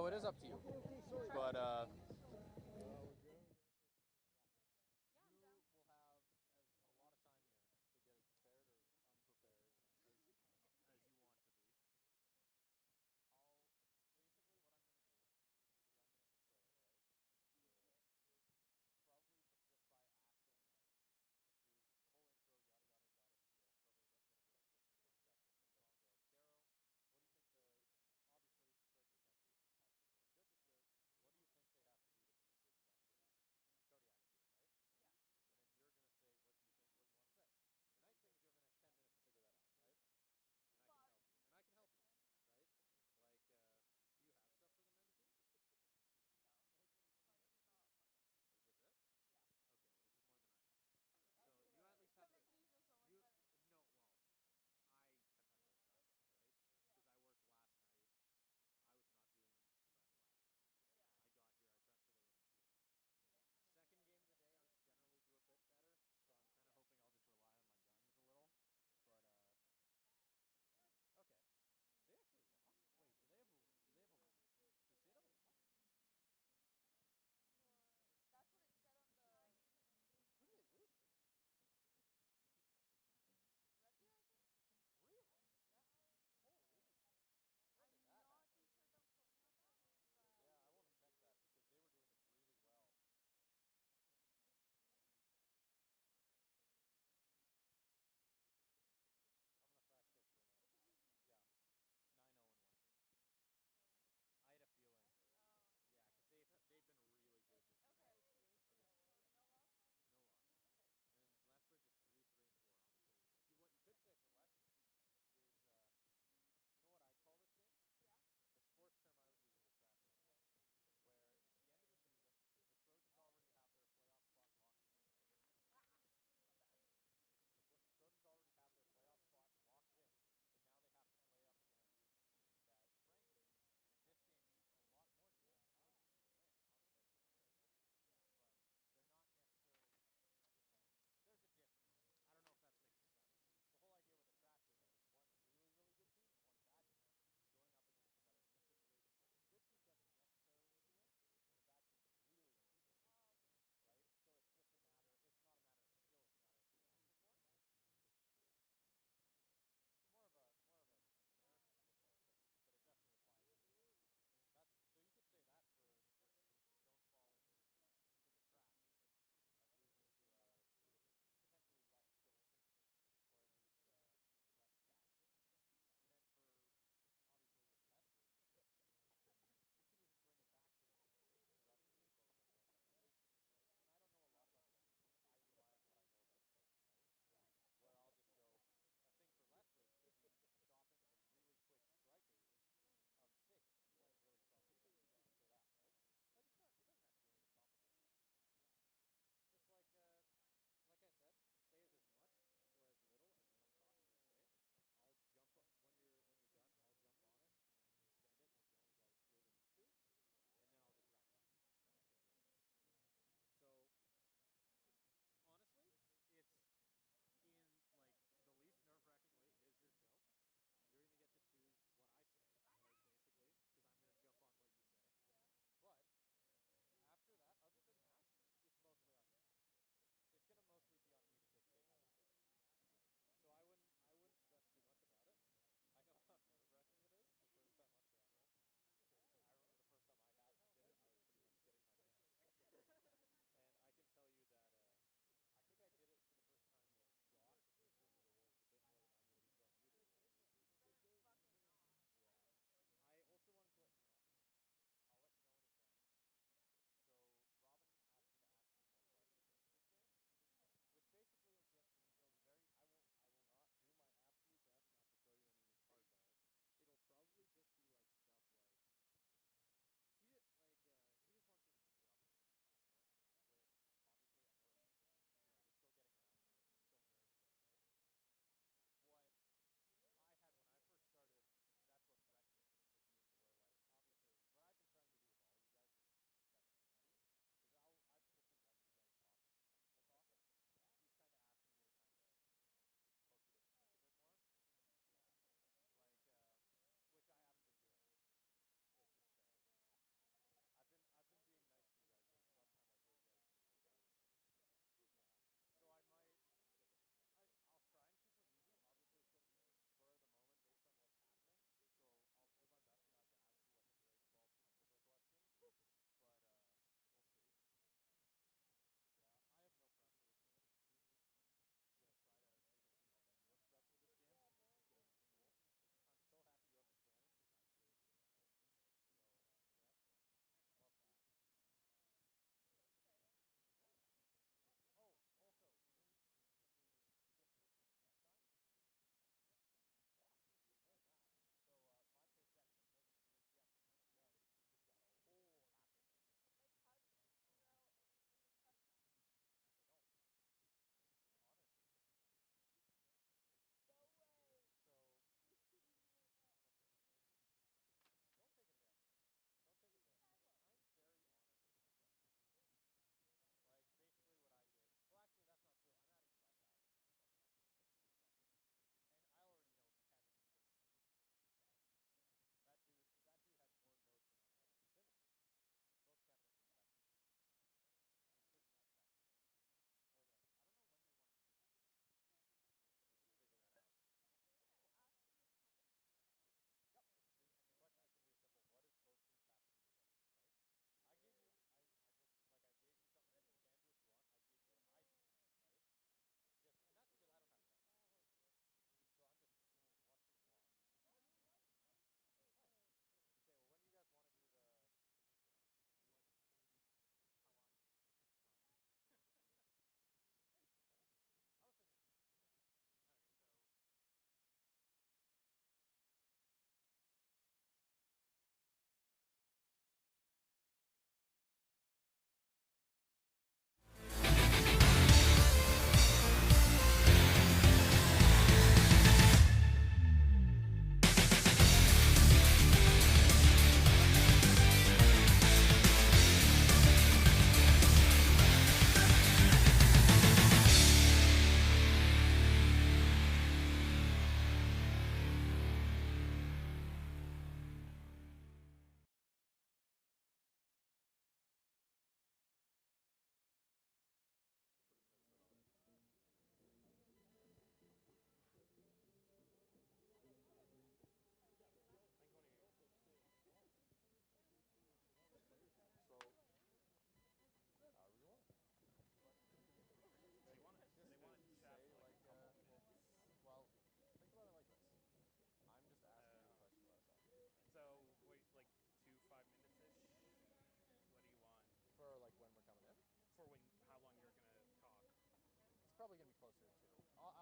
So it is up to you. But you will have a lot of time here to get as prepared or as unprepared as you want to be. Basically what I'm gonna do is I'm gonna intro it, right? With probably just by asking, like, do the whole intro, yada yada yada spiel. Probably gonna be like 15, 20 seconds, and then I'll go, Caro, what do you think obviously the Trojans men's team has been really good this year. What do you think they have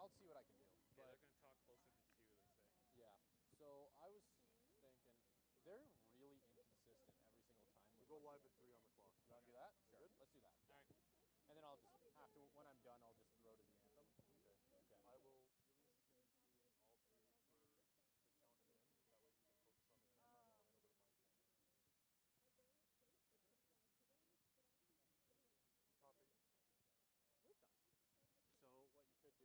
I'll see what I can do. Yeah, But they're going to talk closer to 2, they say. yeah. So I was thinking they're really inconsistent every single time. We'll go live at 3 on the clock. You want to do that? Sure. Good? Let's do that. All right. And then I'll just when I'm done, I'll just throw to the anthem. Okay. Okay. Elias is going to be shooting. I'll PA for the count him in. That way he can focus on the camera and I'll hand over to my camera. Copy.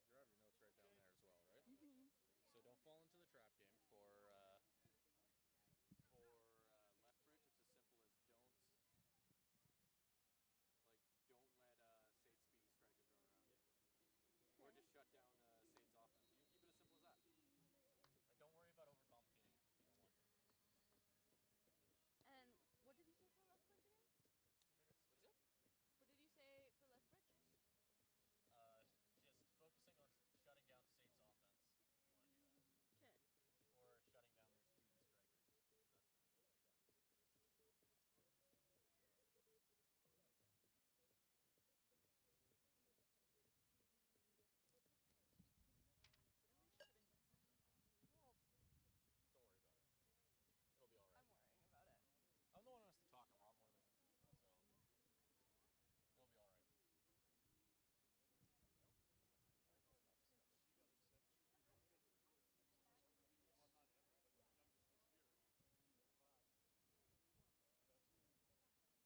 We've done. So what you could do is for SAIT, don't fall in the trap game, right? They're facing. You have your notes right down there as well, right? Mm-hmm. So don't fall into the trap game. For Lethbridge, it's as simple as don't let SAIT speedy strikers run around you, or just shut down SAIT's offense. You can keep it as simple as that. And don't worry about overcomplicating it if you don't want to. And what did you say for Lethbridge again? 2 minutes. What is it? What did you say for Lethbridge? Just focusing on shutting down SAIT's offense, if you want to do that. Okay. Or shutting down their speedy strikers, because that's been an issue. Really shitting myself right now. Well, don't worry about it. It'll be all right. I'm worrying about it. I'm the one who has to talk a lot more than you, so it'll be all right. Almost not the stuff. She got accepted. She's the youngest history, well, not ever, but youngest this year in her class. That's who, well, like less than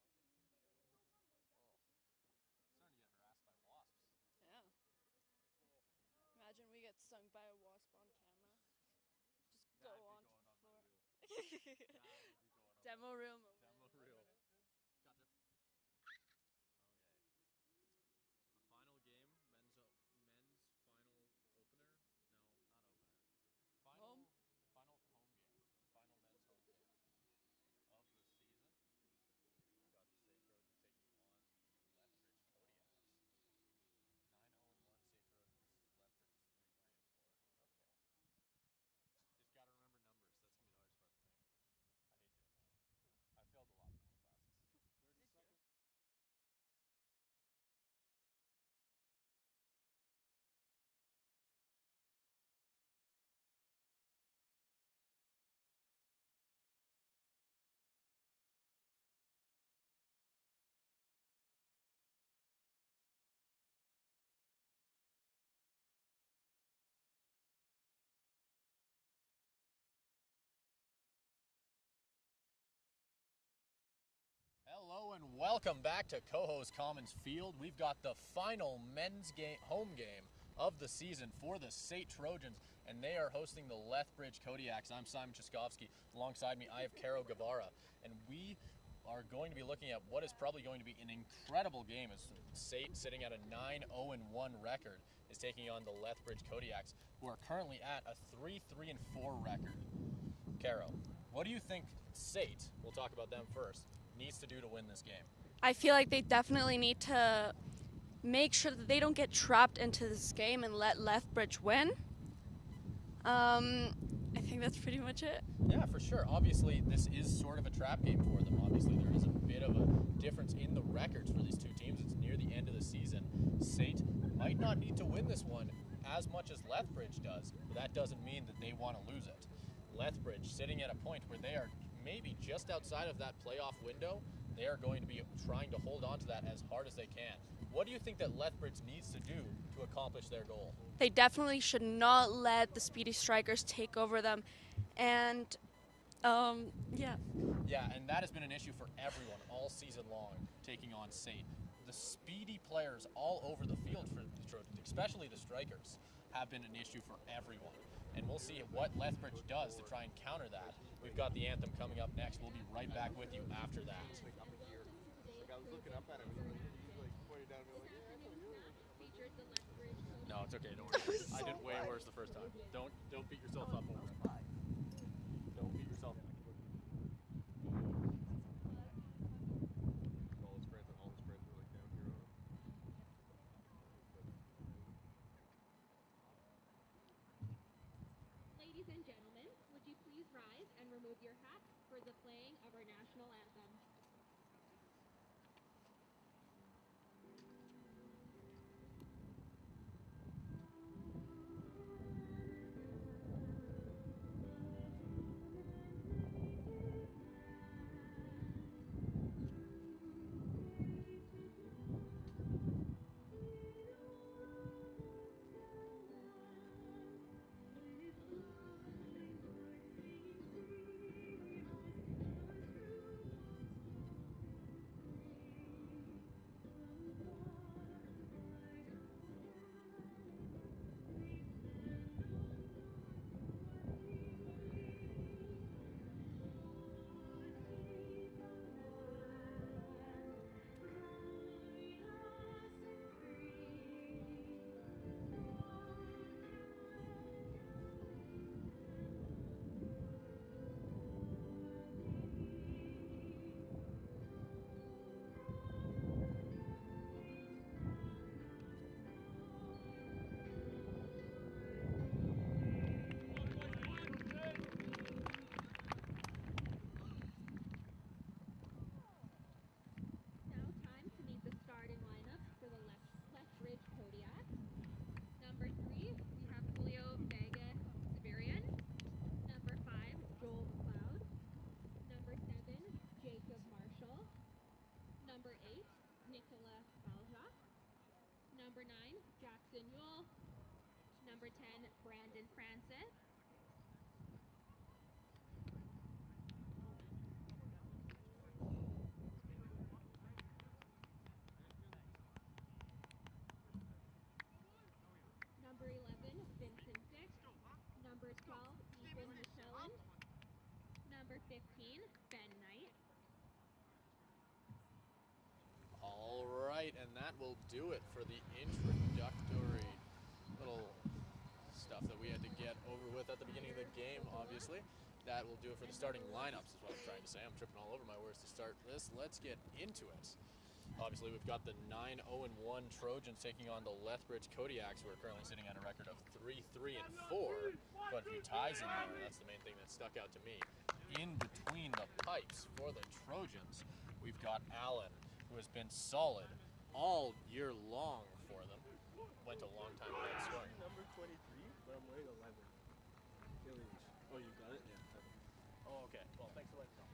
30 years old. Oh, starting to get harassed by wasps. Yeah. Cool. Imagine we get stung by a wasp on camera. Just That'd go be on going the on my floor. reel. That would be going on. Demo reel moment. Demo reel. Gotcha. Okay. So the final game, men's final opener. No, not opener. Final home game. Final men's home game of the season. We've got the SAIT Trojans taking on the Lethbridge Kodiaks. 9-0-1 SAIT Trojans. Lethbridge is 3-3-4. Okay. Just got to remember numbers. That's going to be the hardest part for me. I hate doing that. I failed a lot of math classes. 30 seconds. Hello and welcome back to Cohos Commons Field. We've got the final men's home game of the season for the SAIT Trojans, and they are hosting the Lethbridge Kodiaks. I'm Simon Chaskovsky. Alongside me, I have Caro Guevara, and we are going to be looking at what is probably going to be an incredible game as SAIT, sitting at a 9-0-1 record, is taking on the Lethbridge Kodiaks, who are currently at a 3-3-4 record. Caro, what do you think SAIT, we'll talk about them first, needs to do to win this game? I feel like they definitely need to make sure that they don't get trapped into this game and let Lethbridge win. I think that's pretty much it. Yeah, for sure. Obviously, this is sort of a trap game for them. Obviously, there is a bit of a difference in the records for these two teams. It's near the end of the season. SAIT might not need to win this one as much as Lethbridge does, but that doesn't mean that they want to lose it. Lethbridge sitting at a point where they are maybe just outside of that playoff window. They are going to be trying to hold on to that as hard as they can. What do you think that Lethbridge needs to do to accomplish their goal? They definitely should not let the Speedy Strikers take over them. And, yeah. Yeah, and that has been an issue for everyone all season long, taking on SAIT. The speedy players all over the field for the Trojans, especially the strikers, have been an issue for everyone. And we'll see what Lethbridge does to try and counter that. We've got the anthem coming up next. We'll be right back with you after that. I was looking up at him. He pointed down and like, No, it's okay. Don't worry. I did way worse the first time. Don't beat yourself up over it. Don't beat yourself up. all his friends were like down here on him. Ladies and gentlemen, would you please rise and remove your hats for the playing of our national anthem? number 9, Jackson Yule. Number 10, Brandon Francis. Number 11, Vincent Dick. Number 12, Ethan Michelin. Number 15, Ben Knight. All right, and that will do it for the introductory little stuff that we had to get over with at the beginning of the game, obviously. That will do it for the starting lineups, is what I'm trying to say. I'm tripping all over my words to start this. Let's get into it. Obviously, we've got the 9-0-1 Trojans taking on the Lethbridge Kodiaks, who are currently sitting at a record of 3-3-4. But a few ties in there, that's the main thing that stuck out to me. In between the pipes for the Trojans, we've got Allen, who has been solid all year long for them. Went a long time without scoring. Number 23, but I'm wearing 11. Oh, you got it? Yeah. Oh, okay. Well, thanks for letting me know.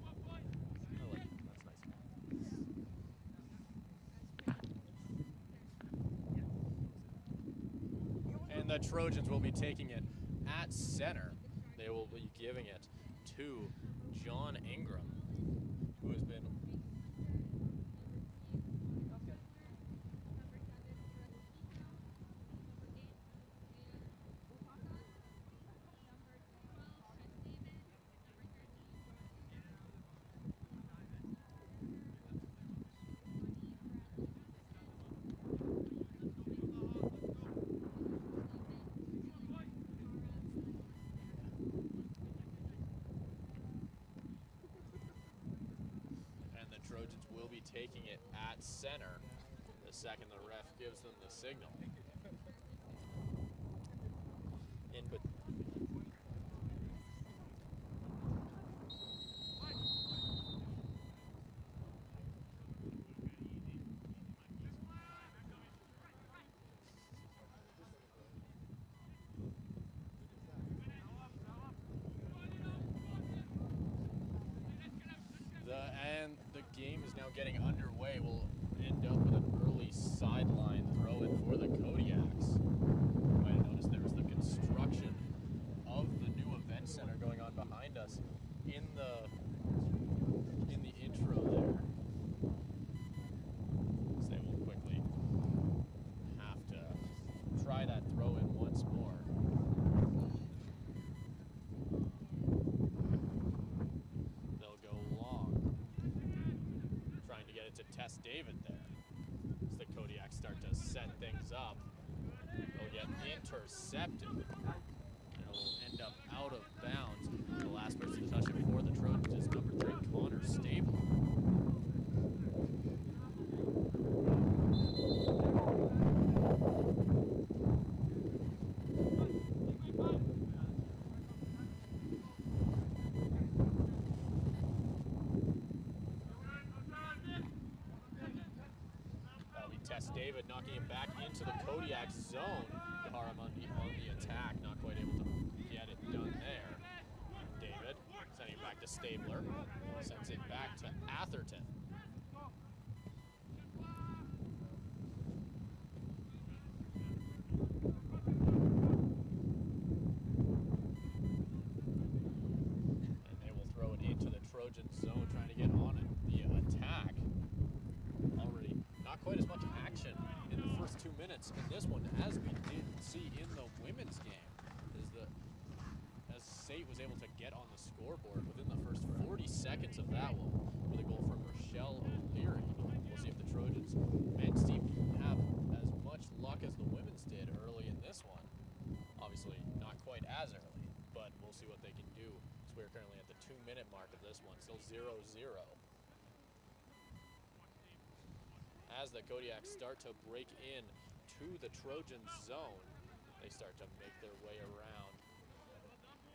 I like it. That's nice. And the Trojans will be taking it at center. They will be giving it to John Ingram, who has been Trojans will be taking it at center the second the ref gives them the signal. And the game is now getting underway. We'll end up with an early sideline throw-in for the Kodiaks. You might have noticed there was the construction of the new event center going on behind us in the intro there. So they will quickly have to try that throw-in once more. Get it to Tess David there. As the Kodiaks start to set things up, they'll get intercepted. It'll end up out of bounds. The last person to touch it for the Trojans is number 3, Connor Stable. David knocking it back into the Kodiak zone. Haram on the attack, not quite able to get it done there. David sending it back to Stabler, sends it back to Atherton. And they will throw it into the Trojan zone, trying to get on it. The attack. Already not quite as much action in the first 2 minutes in this one as we did see in the women's game, as SAIT was able to get on the scoreboard within the first 40 seconds of that one with a goal from Rochelle O'Leary. We'll see if the Trojans men's team have as much luck as the women's did early in this one. Obviously not quite as early, but we'll see what they can do. So we're currently at the 2-minute mark of this one, still 0-0. As the Kodiaks start to break in to the Trojan zone, they start to make their way around.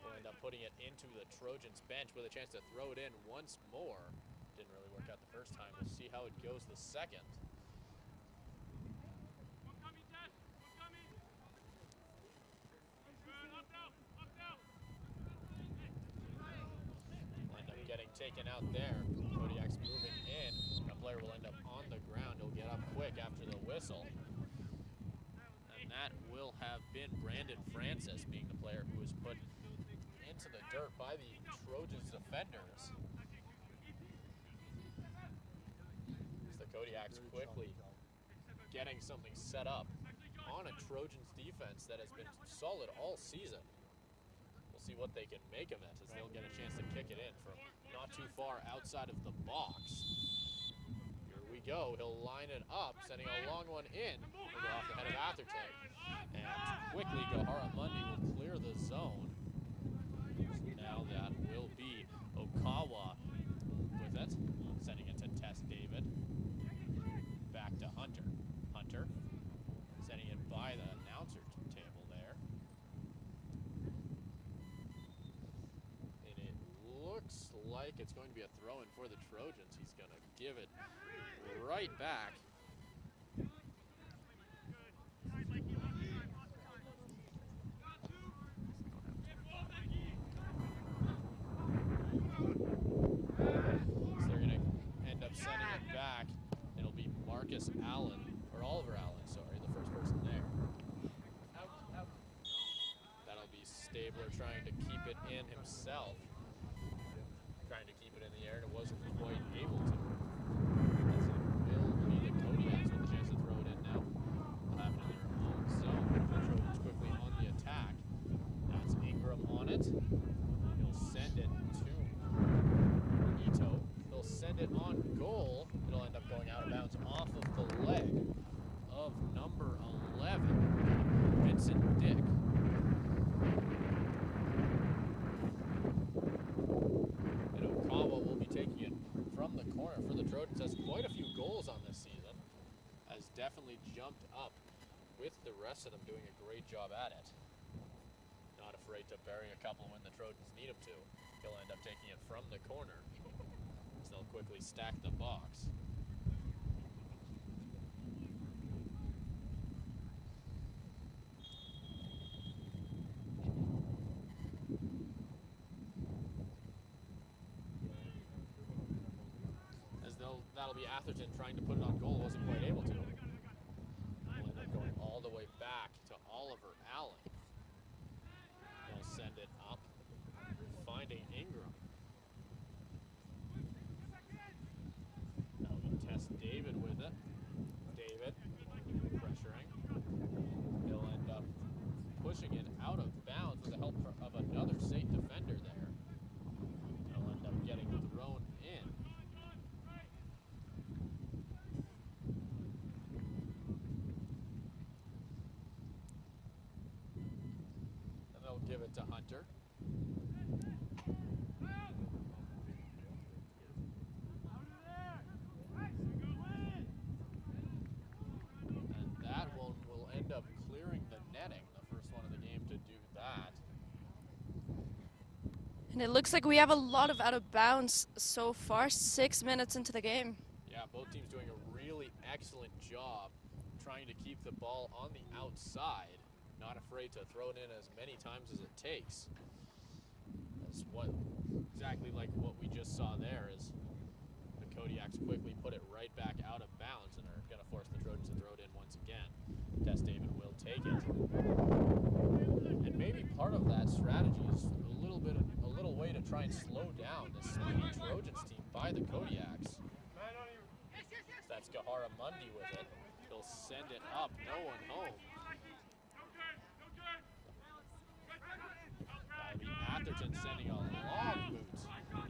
We'll end up putting it into the Trojans bench with a chance to throw it in once more. Didn't really work out the first time. We'll see how it goes the second. We'll end up getting taken out there. Kodiaks moving in. A player will end up on the ground. He'll get up quick after the whistle. And that will have been Brandon Francis, being the player who was put into the dirt by the Trojans defenders. As the Kodiaks quickly getting something set up on a Trojans defense that has been solid all season. We'll see what they can make of it as they'll get a chance to kick it in from not too far outside of the box. Here we go. He'll line it up, sending a long one in. We'll go off the head of Atherton. And quickly, Gahara Mundi will clear the zone. Now that will be Okawa with it, sending it to Tess David. Back to Hunter. Hunter sending it by the announcer table there. And it looks like it's going to be a throw-in for the Trojans. He's going to give it right back. So they're going to end up sending it back. It'll be Marcus Allen, or Oliver Allen, sorry, the first person there. That'll be Stabler trying to keep it in himself. Trying to keep it in the air, and it wasn't quite able to. As it will be the Kodiaks with a chance to throw it in now. They'll have it in their own zone. The Trojans quickly on the attack. That's Ingram on it. He'll send it to Ito. He'll send it on goal. It'll end up going out of bounds off of the leg of number 11, Vincent Dick. And Okawa will be taking it from the corner for the Trojans. Has quite a few goals on this season. Has definitely jumped up with the rest of them, doing a great job at it. Not afraid to bury a couple when the Trojans need him to. He'll end up taking it from the corner. They'll quickly stack the box. As that'll be Atherton trying to put it on goal, wasn't quite able to. He'll end up going all the way back to Oliver Allen. He'll send it up, finding Ingram. Tess David with it. David pressuring. He'll end up pushing it out of bounds with the help of another SAIT defender there. He'll end up getting thrown in. And they'll give it to Hunter. Up clearing the netting, the first one of the game to do that. And it looks like we have a lot of out of bounds so far, 6 minutes into the game. Yeah, both teams doing a really excellent job trying to keep the ball on the outside, not afraid to throw it in as many times as it takes. That's exactly like what we just saw there, is the Kodiaks quickly put it right back out of bounds and are going to force the Trojans to throw it in once again. Tess David will take it. And maybe part of that strategy is a little way to try and slow down this speedy Trojans team by the Kodiaks. That's Gahara Mundi with it. He'll send it up, no one home. That'll be Atherton sending a long boot,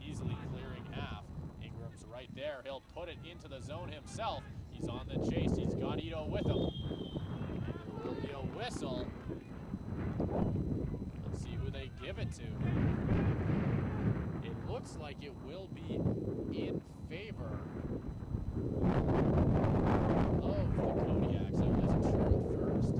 easily clearing half. Ingram's right there. He'll put it into the zone himself. He's on the chase. He's got Ito with him. There will be a whistle. Let's see who they give it to. It looks like it will be in favor of the Kodiaks. I wasn't sure at first.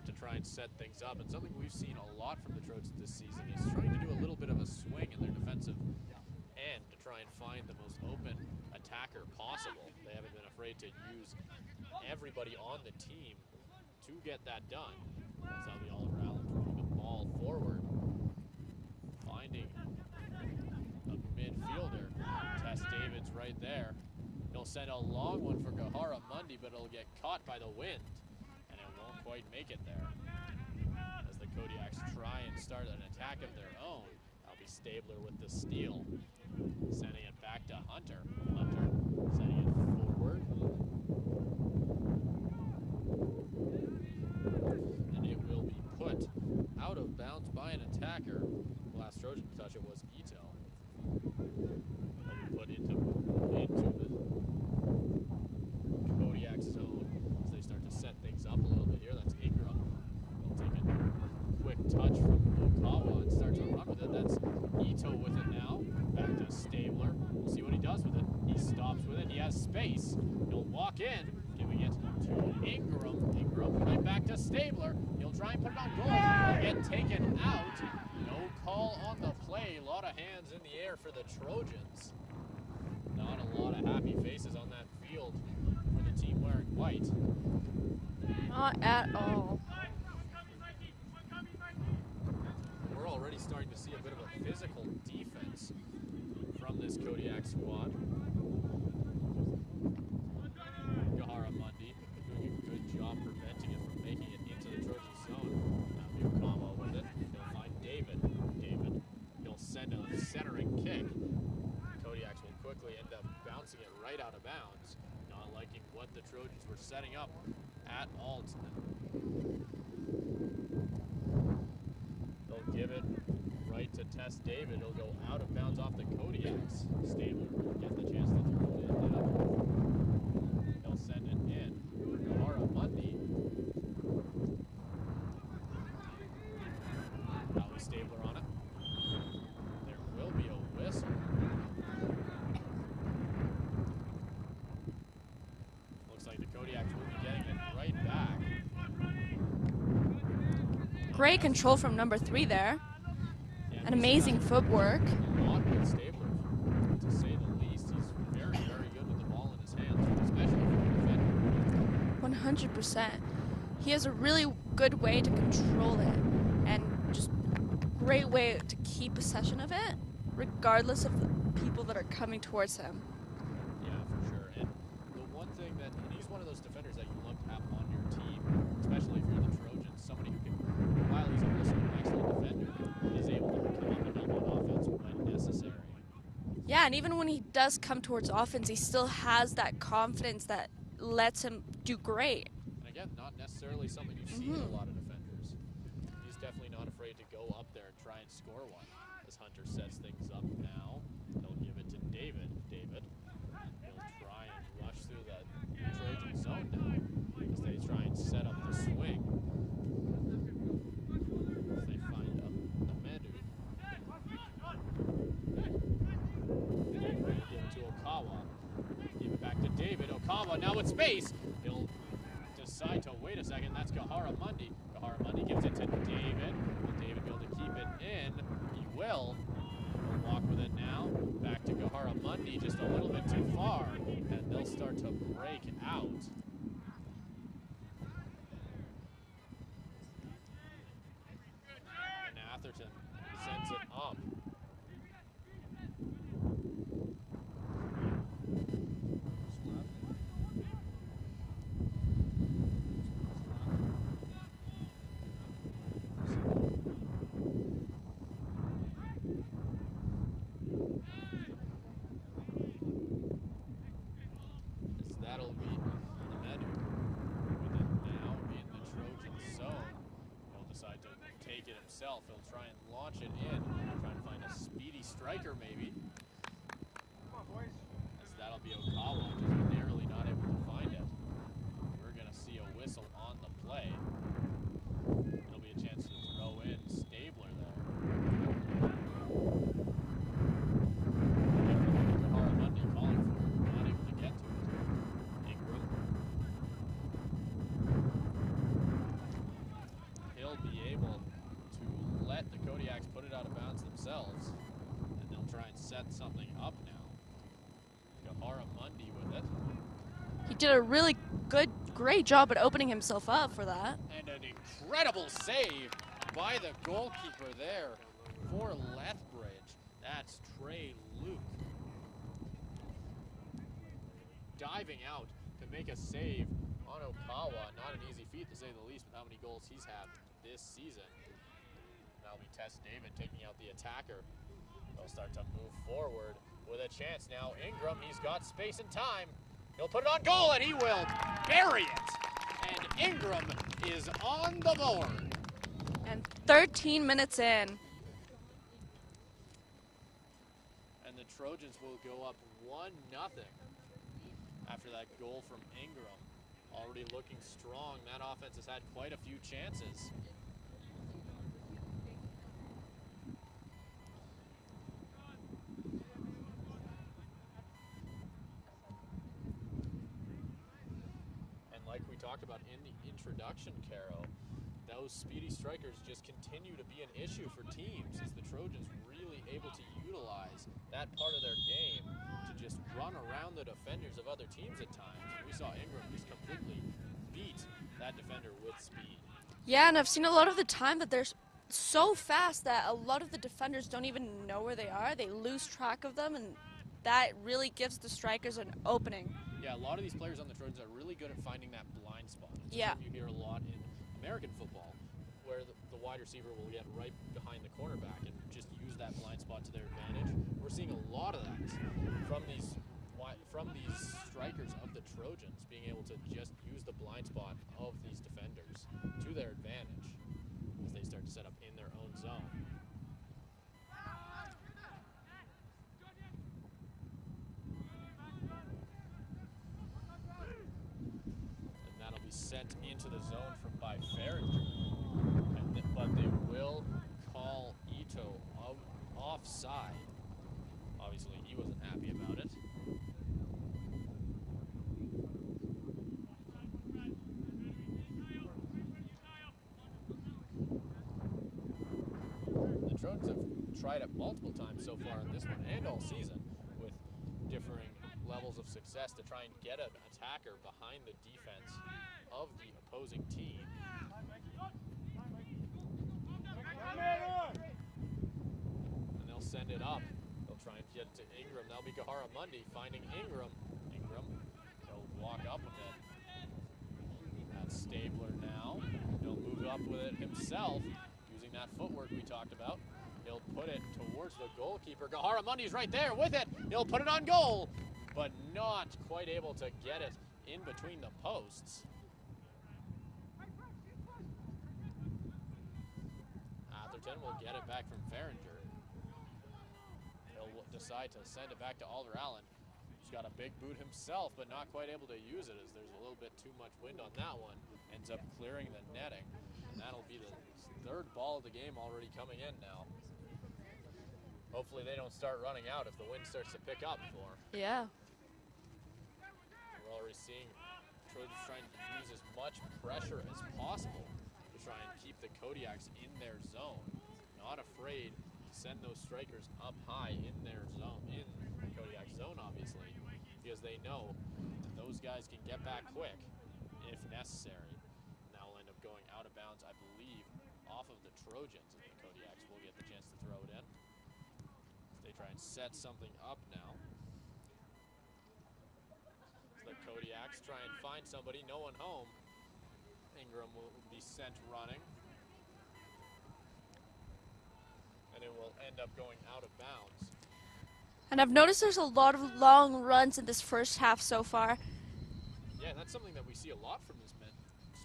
To try and set things up, and something we've seen a lot from the Trojans this season is trying to do a little bit of a swing in their defensive end to try and find the most open attacker possible. They haven't been afraid to use everybody on the team to get that done. That's how the Oliver Allen throwing the ball forward, finding a midfielder. Tess David's right there. He'll send a long one for Gahara Mundi, but it'll get caught by the wind, and it won't quite make it there. As the Kodiaks try and start an attack of their own, that'll be Stabler with the steal, sending it back to Hunter. Hunter sending it forward. And it will be put out of bounds by an attacker. The last Trojan to touch it was Ito. It'll be put into the Kodiak zone as they start to set things up a little bit here. That's Ingram. They'll take a quick touch from Okawa and start to run with it. That's Ito with it now. Back to Stabler. We'll see what he does with it. He stops with it. He has space. He'll walk in, giving it to Ingram. Ingram right back to Stabler. He'll try and put it on goal. He'll get taken out. No call on the play. A lot of hands in the air for the Trojans. Not a lot of happy faces on that field for the team wearing white. Not at all. We're already starting to see a bit of a physical defense from this Kodiak squad. Gahara Mundi doing a good job preventing it from making it into the Trojan zone. Now Okawa with it. He'll find David. David. He'll send a centering kick. Kodiaks will quickly end up bouncing it right out of bounds. Not liking what the Trojans were setting up at all tonight. They'll give it right to Tess David. He'll go out of bounds off the Kodiaks. Stabler will get the chance to throw it in now. He'll send it in for Gahara Mundi. Now with Stabler on it. There will be a whistle. Looks like the Kodiaks will be getting it right back. Great control from number 3 there. Yeah, An amazing footwork. A lot with Stabler, to say the least. He's very, very good with the ball in his hands, especially for a defender. 100%. He has a really good way to control it, and just a great way to keep possession of it, regardless of the people that are coming towards him. Yeah, for sure. And the one thing that, and he's one of those defenders that you love to have on your team, especially if you're the Trojans, somebody who can, while he's also an excellent defender, is able to come up and help on offense when necessary. Yeah, and even when he does come towards offense, he still has that confidence that lets him do great. And again, not necessarily something you see in a lot of defenders. He's definitely not afraid to go up there and try and score one. As Hunter sets things up now, they'll give it to David. David, he'll try and rush through that Trojan zone now as they try and set up the swing. As they find Amedu. Give it to Okawa. Give it back to David. Okawa now with space. He'll decide to wait a second. That's Gahara Mundi. Gahara Mundi gives it to David. Will David be able to keep it in? He will. He'll walk with it now. Back to Gahara Mundi, just a little bit too far. And they'll start to break out. And Atherton sends it up. That'll be Amedu with it now in the Trojan zone. He'll decide to take it himself. He'll try and launch it in. Trying to find a speedy striker maybe. As that'll be Okawa, just narrowly not able to find it. We're going to see a whistle on the play. It'll be a chance to throw in Stabler there. Gahara Mundi calling for it, not able to get to it. Ingram. He'll be able to let the Kodiaks put it out of bounds themselves, and they'll try and set something did a really great job at opening himself up for that. And an incredible save by the goalkeeper there for Lethbridge. That's Trey Luke. Diving out to make a save on Okawa. Not an easy feat to say the least with how many goals he's had this season. That'll be Tess David taking out the attacker. They'll start to move forward with a chance now. Ingram, he's got space and time. He'll put it on goal and he will bury it. And Ingram is on the board. And 13 minutes in. And the Trojans will go up 1-0 after that goal from Ingram. Already looking strong. That offense has had quite a few chances. And like we talked about in the introduction, Caro, those speedy strikers just continue to be an issue for teams as the Trojans really able to utilize that part of their game to just run around the defenders of other teams at times. And we saw Ingram just completely beat that defender with speed. Yeah, and I've seen a lot of the time that they're so fast that a lot of the defenders don't even know where they are. They lose track of them, and that really gives the strikers an opening. Yeah, a lot of these players on the Trojans are really good at finding that blind spot. It's Yeah. something you hear a lot in American football, where the wide receiver will get right behind the cornerback and just use that blind spot to their advantage. We're seeing a lot of that from these strikers of the Trojans, being able to just use the blind spot of these defenders to their advantage as they start to set up in their own zone. And that'll be sent into the zone by Feringer. But they will call Ito offside. Obviously, he wasn't happy about it. The Trojans have tried it multiple times so far in this one and all season with differing levels of success to try and get an attacker behind the defense of the opposing team. And they'll send it up. They'll try and get it to Ingram. That'll be Kahara Mundi finding Ingram. Ingram, he'll walk up with it. That's Stabler now. He'll move up with it himself, using that footwork we talked about. He'll put it towards the goalkeeper. Kahara Mundi's right there with it. He'll put it on goal, but not quite able to get it in between the posts. Atherton will get it back from Feringer. He'll decide to send it back to Alder Allen. He's got a big boot himself, but not quite able to use it as there's a little bit too much wind on that one. Ends up clearing the netting. And that'll be the third ball of the game already coming in now. Hopefully they don't start running out if the wind starts to pick up for. Yeah. We're already seeing Trojans trying to use as much pressure as possible to try and keep the Kodiaks in their zone. Not afraid to send those strikers up high in their zone, in the Kodiak zone, obviously, because they know that those guys can get back quick if necessary. Now will end up going out of bounds, I believe, off of the Trojans, and the Kodiaks will get the chance to throw it in. They try and set something up now. So the Kodiaks try and find somebody, no one home. Ingram will be sent running. And it will end up going out of bounds. And I've noticed there's a lot of long runs in this first half so far. Yeah, and that's something that we see a lot from this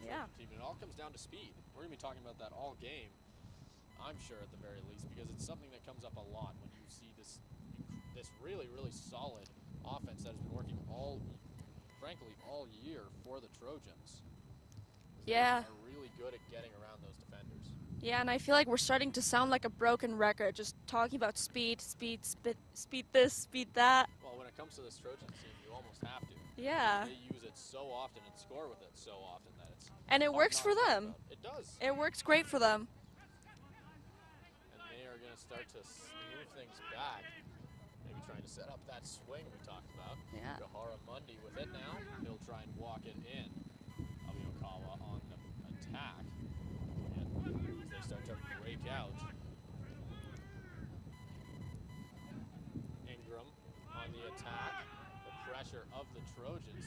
Yeah. team. It all comes down to speed. We're going to be talking about that all game, I'm sure at the very least, because it's something that comes up a lot when you see this really, really solid offense that has been working frankly, all year for the Trojans. Yeah. They are really good at getting around those defenders. Yeah, and I feel like we're starting to sound like a broken record, just talking about speed this, speed that. Well, when it comes to this Trojans team, you almost have to. Yeah. They use it so often and score with it so often that it's... And it hard works not for to talk them. about. It does. It works great for them. And they are going to start to move things back. Maybe trying to set up that swing we talked about. Yeah. Kahara Mundi with it now. He'll try and walk it in. Abiokawa on the attack. And as they start to break out. Ingram on the attack. The pressure of the Trojans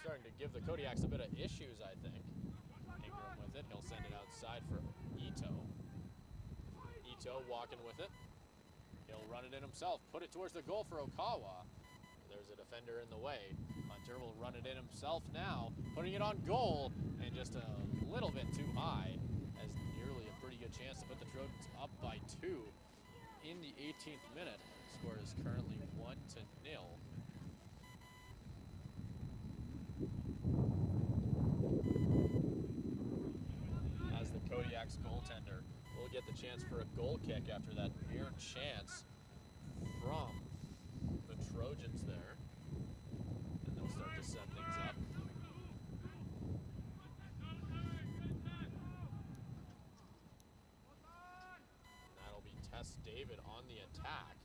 starting to give the Kodiaks a bit of issues, I think. Ingram with it. He'll send it outside for Ito. Ito walking with it. He'll run it in himself. Put it towards the goal for Okawa. There's a defender in the way. Hunter will run it in himself now. Putting it on goal. And just a little bit too high. As nearly a pretty good chance to put the Trojans up by 2 in the 18th minute. Score is currently 1-0. As the Kodiaks goaltender will get the chance for a goal kick after that mere chance from the Trojans there. And they'll start to set things up. And that'll be Tess David on the attack.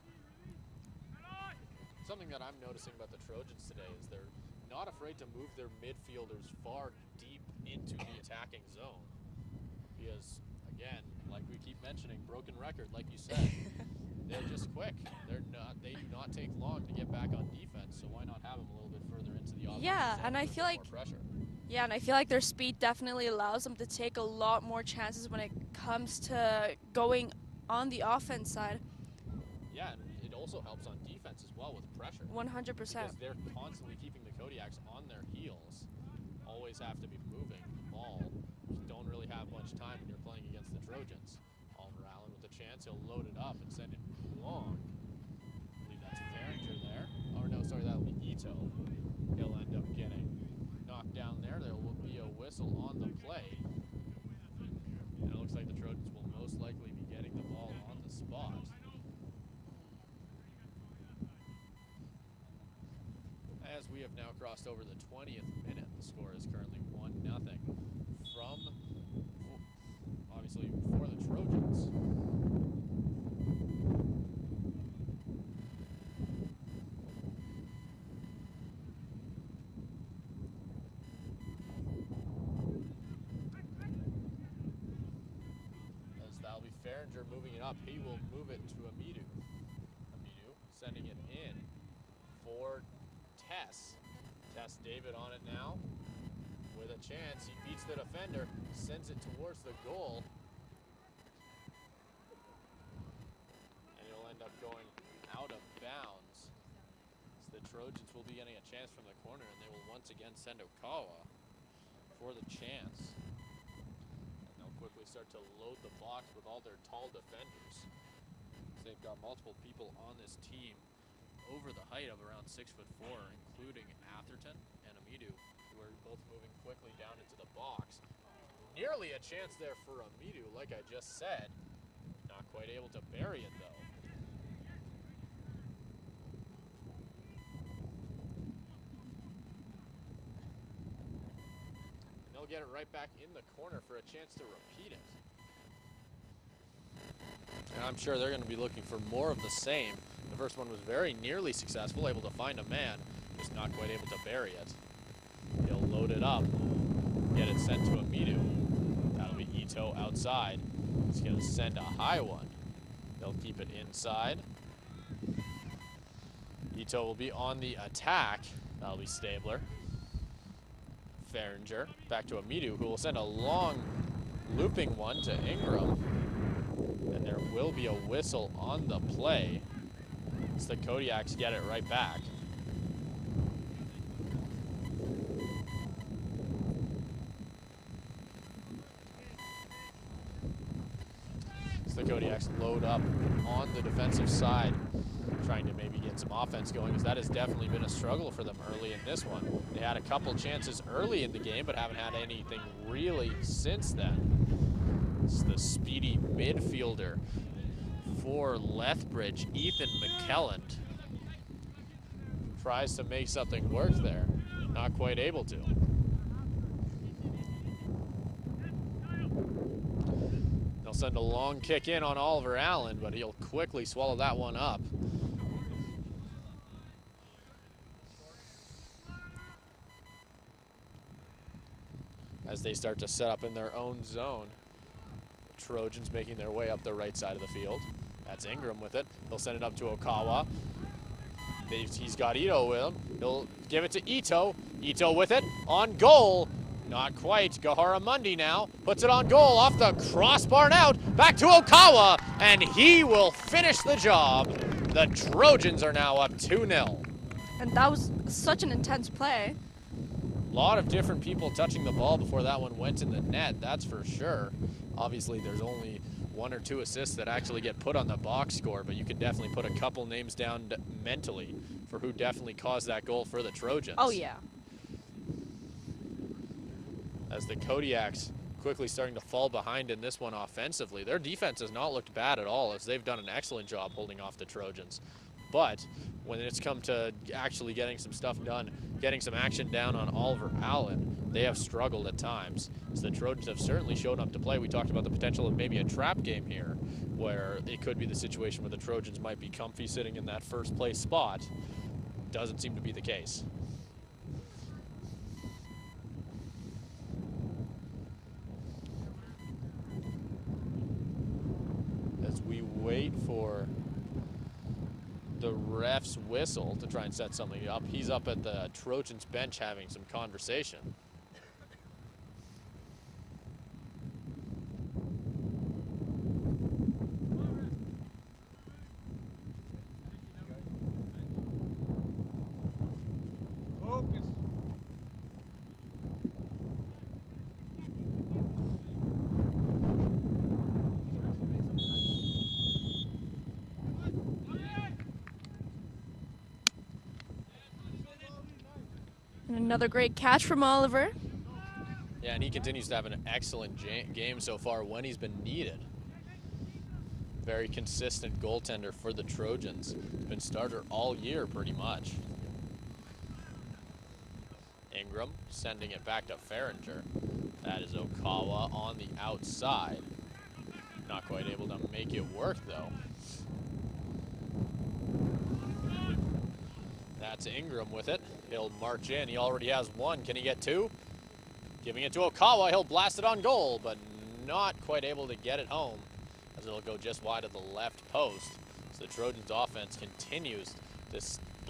Something that I'm noticing about the Trojans today is they're not afraid to move their midfielders far deep into the attacking zone. Because, again, like we keep mentioning, broken record, like you said, they're just quick. They do not take long to get back on defense, so why not have them a little bit further into the offense? Yeah, and I feel like their speed definitely allows them to take a lot more chances when it comes to going on the offense side. Yeah, and it also helps on defense as well with pressure. 100%. Because they're constantly keeping the Kodiaks on their heels. Always have to be moving the ball. You don't really have much time when you're playing against the Trojans. Oliver Allen with a chance. He'll load it up and send it long. I believe that's Farringer there. Oh, no, sorry, that'll be Ito. He'll end up getting knocked down there. There will be a whistle on the play. And it looks like the Trojans will most likely be getting the ball on the spot. As we have now crossed over the 20th minute, the score is currently 1-0 from, obviously, for the Trojans. As that'll be Farringer moving it up, he will move it to Amidu. Amidu sending it in for Tess David on it now with a chance. He beats the defender, sends it towards the goal. And it'll end up going out of bounds. So the Trojans will be getting a chance from the corner, and they will once again send Okawa for the chance. And they'll quickly start to load the box with all their tall defenders. So they've got multiple people on this team over the height of around 6'4", including Atherton and Amidu, who are both moving quickly down into the box. Nearly a chance there for Amidu, like I just said. Not quite able to bury it, though. And they'll get it right back in the corner for a chance to repeat it. And I'm sure they're going to be looking for more of the same. The first one was very nearly successful, able to find a man, just not quite able to bury it. He'll load it up, get it sent to Amidu. That'll be Ito outside. He's going to send a high one. They'll keep it inside. Ito will be on the attack. That'll be Stabler. Farringer back to Amidu, who will send a long looping one to Ingram. And there will be a whistle on the play. So the Kodiaks get it right back. So the Kodiaks load up on the defensive side, trying to maybe get some offense going, because that has definitely been a struggle for them early in this one. They had a couple chances early in the game, but haven't had anything really since then. It's the speedy midfielder for Lethbridge, Ethan McKelland. Tries to make something work there. Not quite able to. They'll He'll send a long kick in on Oliver Allen, but he'll quickly swallow that one up. As they start to set up in their own zone. Trojans making their way up the right side of the field. That's Ingram with it. He'll send it up to Okawa. He's got Ito with him. He'll give it to Ito. Ito with it. On goal. Not quite. Gahara Mundi now. Puts it on goal off the crossbar and out. Back to Okawa. And he will finish the job. The Trojans are now up 2-0. And that was such an intense play. A lot of different people touching the ball before that one went in the net, that's for sure. Obviously, there's only 1 or 2 assists that actually get put on the box score, but you could definitely put a couple names down mentally for who definitely caused that goal for the Trojans. Oh, yeah. As the Kodiaks quickly starting to fall behind in this one offensively. Their defense has not looked bad at all, as they've done an excellent job holding off the Trojans. But when it's come to actually getting some stuff done, getting some action down on Oliver Allen, they have struggled at times. So the Trojans have certainly shown up to play. We talked about the potential of maybe a trap game here, where it could be the situation where the Trojans might be comfy sitting in that first place spot. Doesn't seem to be the case. As we wait for the ref's whistle to try and set something up. He's up at the Trojans bench having some conversation. Another great catch from Oliver. Yeah, and he continues to have an excellent game so far when he's been needed. Very consistent goaltender for the Trojans. Been starter all year pretty much. Ingram sending it back to Farringer. That is Okawa on the outside. Not quite able to make it work though. That's Ingram with it. He'll march in. He already has 1. Can he get 2? Giving it to Okawa. He'll blast it on goal, but not quite able to get it home, as it'll go just wide of the left post. So the Trojans offense continues to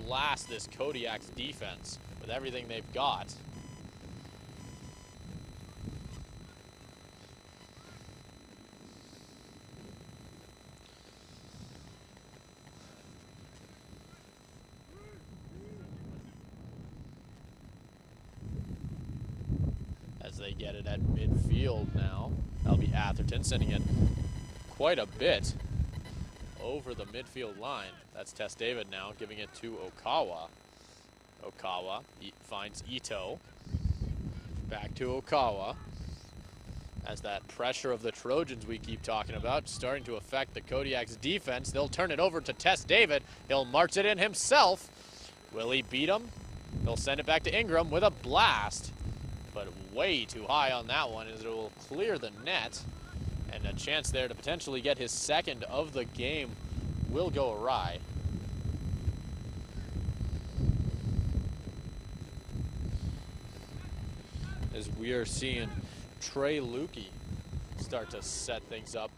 blast this Kodiaks defense with everything they've got. They get it at midfield now. That'll be Atherton sending it quite a bit over the midfield line. That's Tess David now giving it to Okawa. Okawa finds Ito. Back to Okawa. As that pressure of the Trojans we keep talking about starting to affect the Kodiaks defense, they'll turn it over to Tess David. He'll march it in himself. Will he beat him? He'll send it back to Ingram with a blast. But way too high on that one, as it will clear the net, and a chance there to potentially get his second of the game will go awry. As we are seeing Trey Lukey start to set things up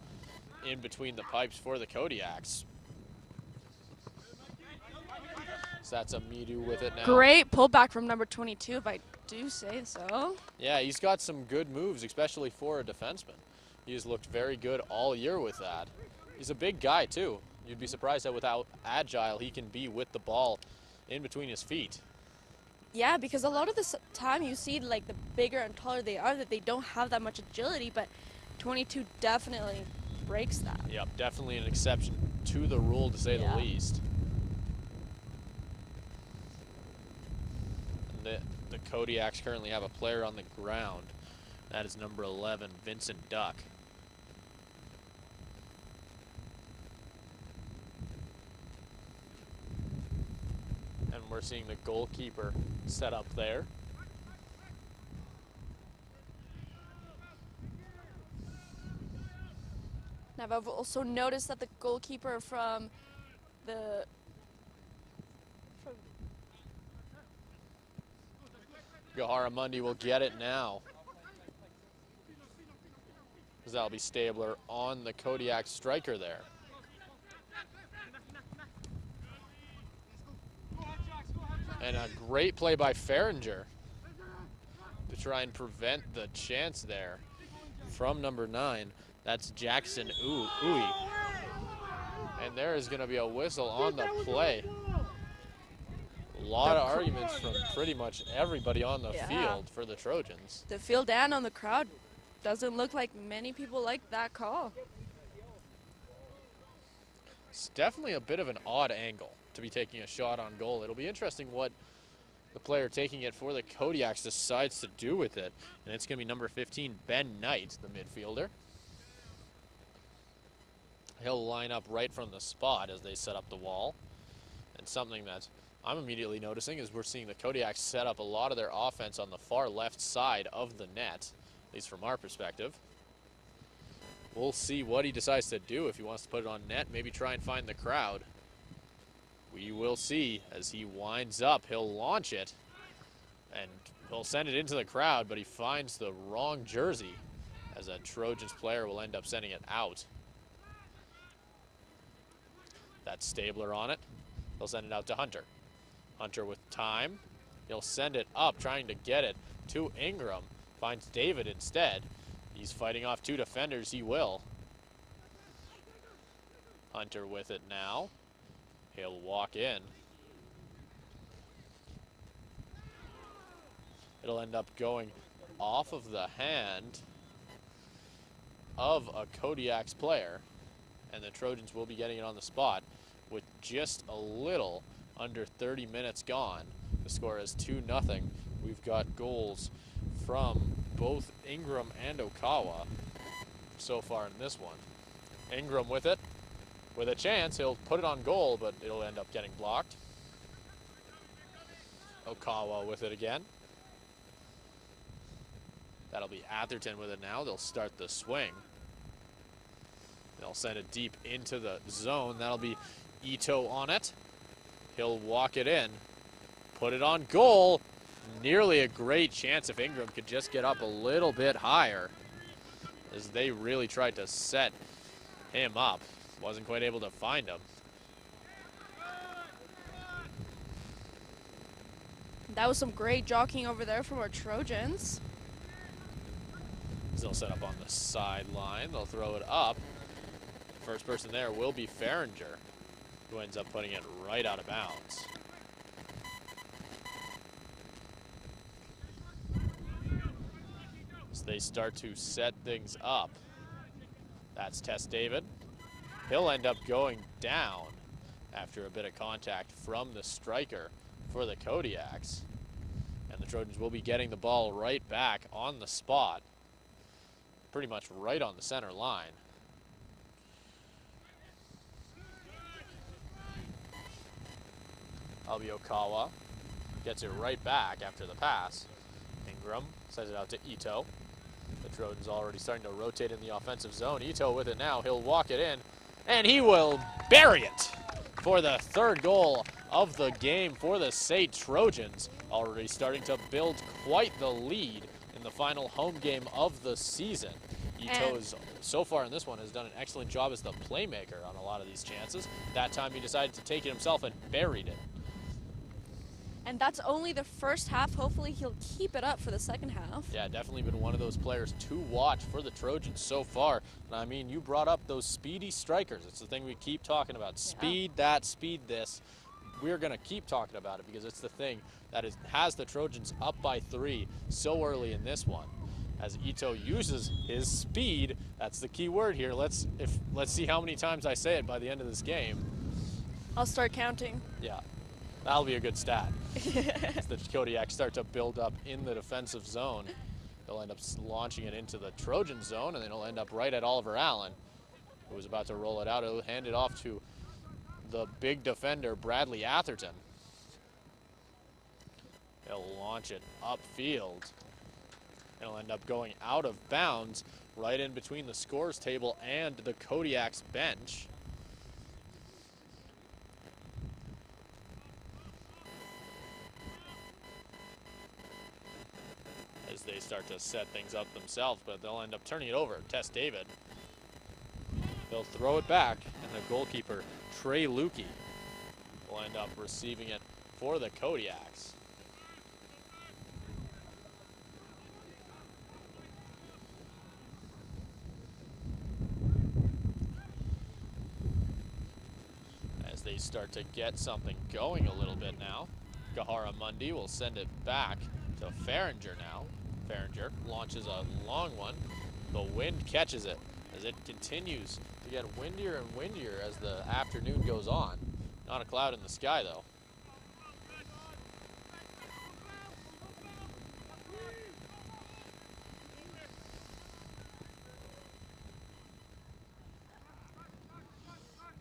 in between the pipes for the Kodiaks. So that's a Midu with it now. Great pullback from number 22, if I do say so. Yeah, he's got some good moves, especially for a defenseman. He's looked very good all year with that. He's a big guy, too. You'd be surprised at how agile he can be with the ball in between his feet. Yeah, because a lot of the time you see, like, the bigger and taller they are, that they don't have that much agility, but 22 definitely breaks that. Yep, definitely an exception to the rule, to say the least. The Kodiaks currently have a player on the ground. That is number 11, Vincent Duck. And we're seeing the goalkeeper set up there. Now I've also noticed that the goalkeeper from the Gahara will get it now. As that'll be Stabler on the Kodiak striker there. And a great play by Feringer to try and prevent the chance there from number 9. That's Jackson Uy. And there is going to be a whistle on the play. A lot of arguments from pretty much everybody on the field for the Trojans. The field and on the crowd doesn't look like many people like that call. It's definitely a bit of an odd angle to be taking a shot on goal. It'll be interesting what the player taking it for the Kodiaks decides to do with it. And it's going to be number 15, Ben Knight, the midfielder. He'll line up right from the spot as they set up the wall. And something that I'm immediately noticing is we're seeing the Kodiaks set up a lot of their offense on the far left side of the net, at least from our perspective. We'll see what he decides to do if he wants to put it on net, maybe try and find the crowd. We will see as he winds up. He'll launch it, and he'll send it into the crowd, but he finds the wrong jersey as a Trojans player will end up sending it out. That's Stabler on it. He'll send it out to Hunter. Hunter with time. He'll send it up, trying to get it to Ingram. Finds David instead. He's fighting off 2 defenders. He will. Hunter with it now. He'll walk in. It'll end up going off of the hand of a Kodiaks player. And the Trojans will be getting it on the spot with just a little under 30 minutes gone. The score is 2-0. We've got goals from both Ingram and Okawa so far in this one. Ingram with it. With a chance, he'll put it on goal, but it'll end up getting blocked. Okawa with it again. That'll be Atherton with it now. They'll start the swing. They'll send it deep into the zone. That'll be Ito on it. He'll walk it in. Put it on goal. Nearly a great chance if Ingram could just get up a little bit higher, as they really tried to set him up. Wasn't quite able to find him. That was some great jockeying over there from our Trojans. They'll set up on the sideline. They'll throw it up. First person there will be Feringer, who ends up putting it right out of bounds. As they start to set things up. That's Tess David. He'll end up going down after a bit of contact from the striker for the Kodiaks. And the Trojans will be getting the ball right back on the spot, pretty much right on the center line. Okawa gets it right back after the pass. Ingram sends it out to Ito. The Trojans already starting to rotate in the offensive zone. Ito with it now. He'll walk it in, and he will bury it for the 3rd goal of the game for the SAIT Trojans. Already starting to build quite the lead in the final home game of the season. Ito is, so far in this one, has done an excellent job as the playmaker on a lot of these chances. That time he decided to take it himself and buried it. And that's only the first half. Hopefully he'll keep it up for the second half. Yeah, definitely been one of those players to watch for the Trojans so far. And I mean, you brought up those speedy strikers. It's the thing we keep talking about. Speed that, speed this. We're going to keep talking about it because it's the thing that has the Trojans up by 3 so early in this one. As Ito uses his speed, that's the key word here. Let's see how many times I say it by the end of this game. I'll start counting. Yeah. That'll be a good stat. As the Kodiaks start to build up in the defensive zone, they'll end up launching it into the Trojan zone, and then it'll end up right at Oliver Allen, who was about to roll it out. He'll hand it off to the big defender, Bradley Atherton. He'll launch it upfield. It'll end up going out of bounds right in between the scores table and the Kodiaks bench. As they start to set things up themselves, but they'll end up turning it over. Test David. They'll throw it back, and the goalkeeper, Trey Lukey, will end up receiving it for the Kodiaks. As they start to get something going a little bit now, Gahara Mundi will send it back to Farringer now. Farringer launches a long one. The wind catches it as it continues to get windier and windier as the afternoon goes on. Not a cloud in the sky though.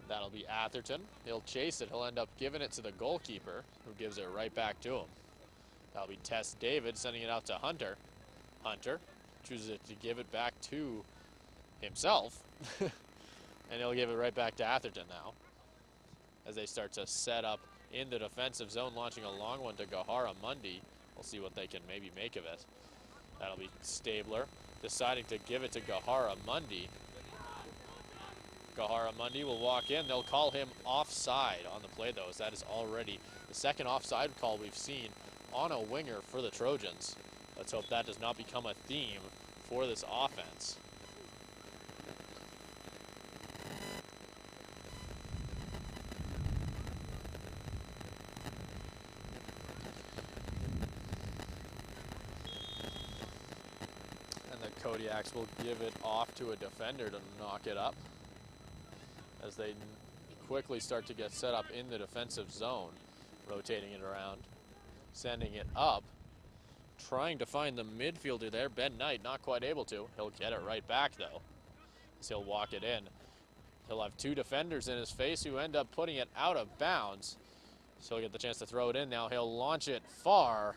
That'll be Atherton. He'll chase it. He'll end up giving it to the goalkeeper, who gives it right back to him. That'll be Tess David sending it out to Hunter. Hunter chooses it to give it back to himself. And he'll give it right back to Atherton now, as they start to set up in the defensive zone, launching a long one to Gahara Mundi. We'll see what they can maybe make of it. That'll be Stabler deciding to give it to Gahara Mundi. Gahara Mundi will walk in. They'll call him offside on the play, though, as that is already the second offside call we've seen on a winger for the Trojans. Let's hope that does not become a theme for this offense. And the Kodiaks will give it off to a defender to knock it up, as they quickly start to get set up in the defensive zone, rotating it around, sending it up, trying to find the midfielder there. Ben Knight not quite able to. He'll get it right back though, as he'll walk it in. He'll have two defenders in his face who end up putting it out of bounds. So he'll get the chance to throw it in now. He'll launch it far.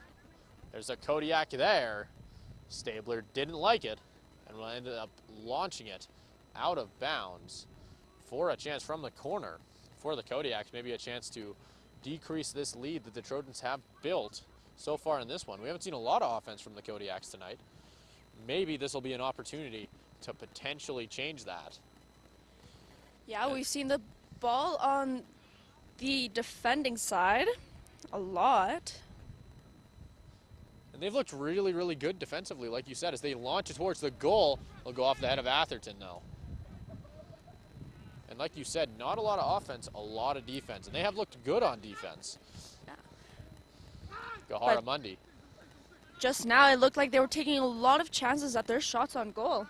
There's a Kodiak there. Stabler didn't like it and ended up launching it out of bounds for a chance from the corner for the Kodiaks. Maybe a chance to decrease this lead that the Trojans have built so far in this one. We haven't seen a lot of offense from the Kodiaks tonight. Maybe this will be an opportunity to potentially change that. Yeah, we've seen the ball on the defending side a lot. And they've looked really, really good defensively, like you said. As they launch it towards the goal, they'll go off the head of Atherton now. And like you said, not a lot of offense, a lot of defense. And they have looked good on defense. Yeah. Gahara Mundi. Just now, it looked like they were taking a lot of chances at their shots on goal.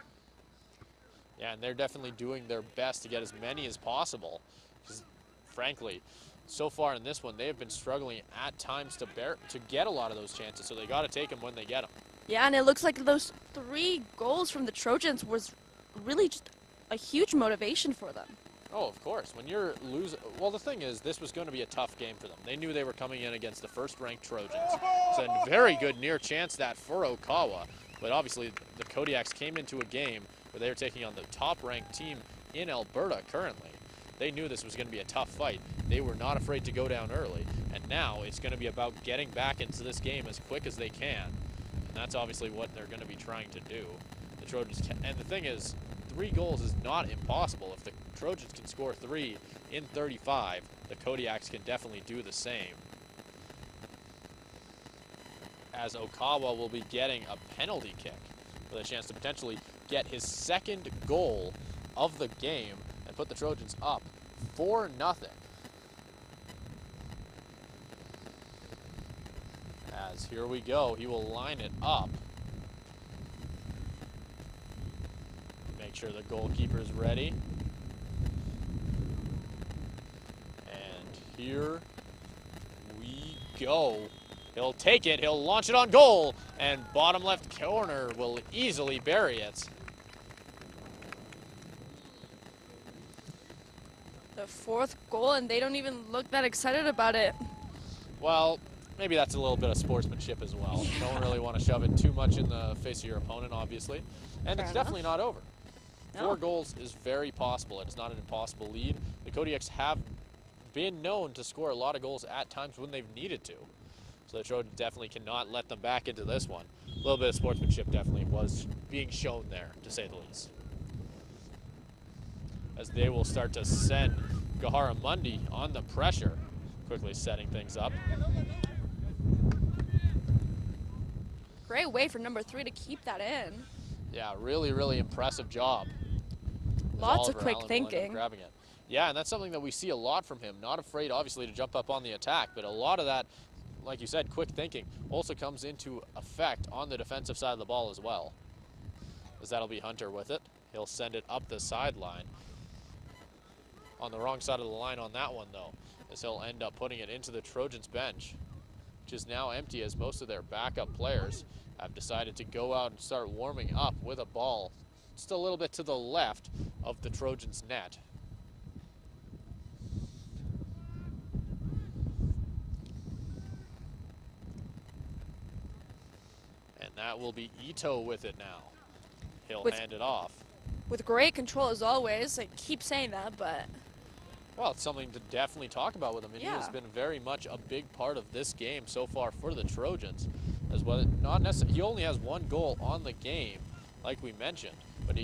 Yeah, and they're definitely doing their best to get as many as possible. Because, frankly, so far in this one, they have been struggling at times to get a lot of those chances. So they got to take them when they get them. Yeah, and it looks like those 3 goals from the Trojans was really just a huge motivation for them. Oh, of course. When you're losing, well, the thing is, this was going to be a tough game for them. They knew they were coming in against the first-ranked Trojans. It's a very good near chance that for Okawa, but obviously the Kodiaks came into a game where they were taking on the top-ranked team in Alberta currently. They knew this was going to be a tough fight. They were not afraid to go down early, and now it's going to be about getting back into this game as quick as they can, and that's obviously what they're going to be trying to do. The Trojans and the thing is, 3 goals is not impossible. If the Trojans can score 3 in 35, the Kodiaks can definitely do the same. As Okawa will be getting a penalty kick with a chance to potentially get his second goal of the game and put the Trojans up 4-0. As here we go, he will line it up. Make sure the goalkeeper is ready. And here we go. He'll take it, he'll launch it on goal, and bottom left corner will easily bury it. The 4th goal, and they don't even look that excited about it. Well, maybe that's a little bit of sportsmanship as well. You don't really want to shove it too much in the face of your opponent, obviously. And Fair it's enough. definitely not over. No. 4 goals is very possible. It's not an impossible lead. The Kodiaks have been known to score a lot of goals at times when they've needed to. So the Trojans definitely cannot let them back into this one. A little bit of sportsmanship definitely was being shown there, to say the least. As they will start to send Gahara-Mundi on the pressure, quickly setting things up. Great way for number 3 to keep that in. Yeah, really, really impressive job. As Lots of Oliver quick Allen will end up thinking. grabbing it. Yeah, and that's something that we see a lot from him. Not afraid, obviously, to jump up on the attack, but a lot of that, like you said, quick thinking also comes into effect on the defensive side of the ball as well. As that'll be Hunter with it. He'll send it up the sideline. On the wrong side of the line on that one, though, as he'll end up putting it into the Trojans bench, which is now empty as most of their backup players have decided to go out and start warming up with a ball just a little bit to the left of the Trojans' net. And that will be Ito with it now. He'll hand it off. With great control as always. I keep saying that, but Well, it's something to definitely talk about with him, and he has Yeah. been very much a big part of this game so far for the Trojans. As well, not necessarily, he only has 1 goal on the game, like we mentioned. But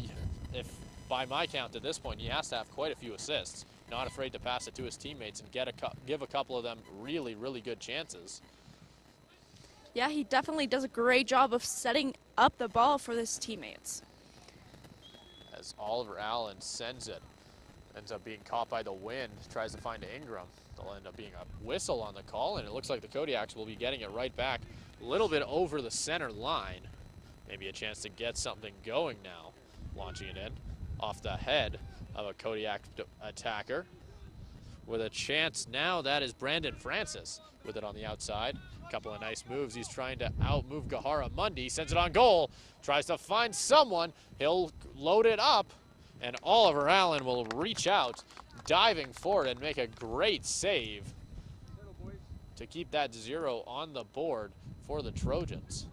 if by my count at this point, he has to have quite a few assists. Not afraid to pass it to his teammates and give a couple of them really, really good chances. yeah, he definitely does a great job of setting up the ball for his teammates. As Oliver Allen sends it, ends up being caught by the wind, tries to find Ingram. There'll end up being a whistle on the call, and it looks like the Kodiaks will be getting it right back a little bit over the center line. Maybe a chance to get something going now. Launching it in off the head of a Kodiak attacker. With a chance now, that is Brandon Francis with it on the outside. A couple of nice moves. He's trying to outmove Gahara-Mundi. Sends it on goal. Tries to find someone. He'll load it up. And Oliver Allen will reach out, diving forward and make a great save to keep that 0 on the board for the Trojans.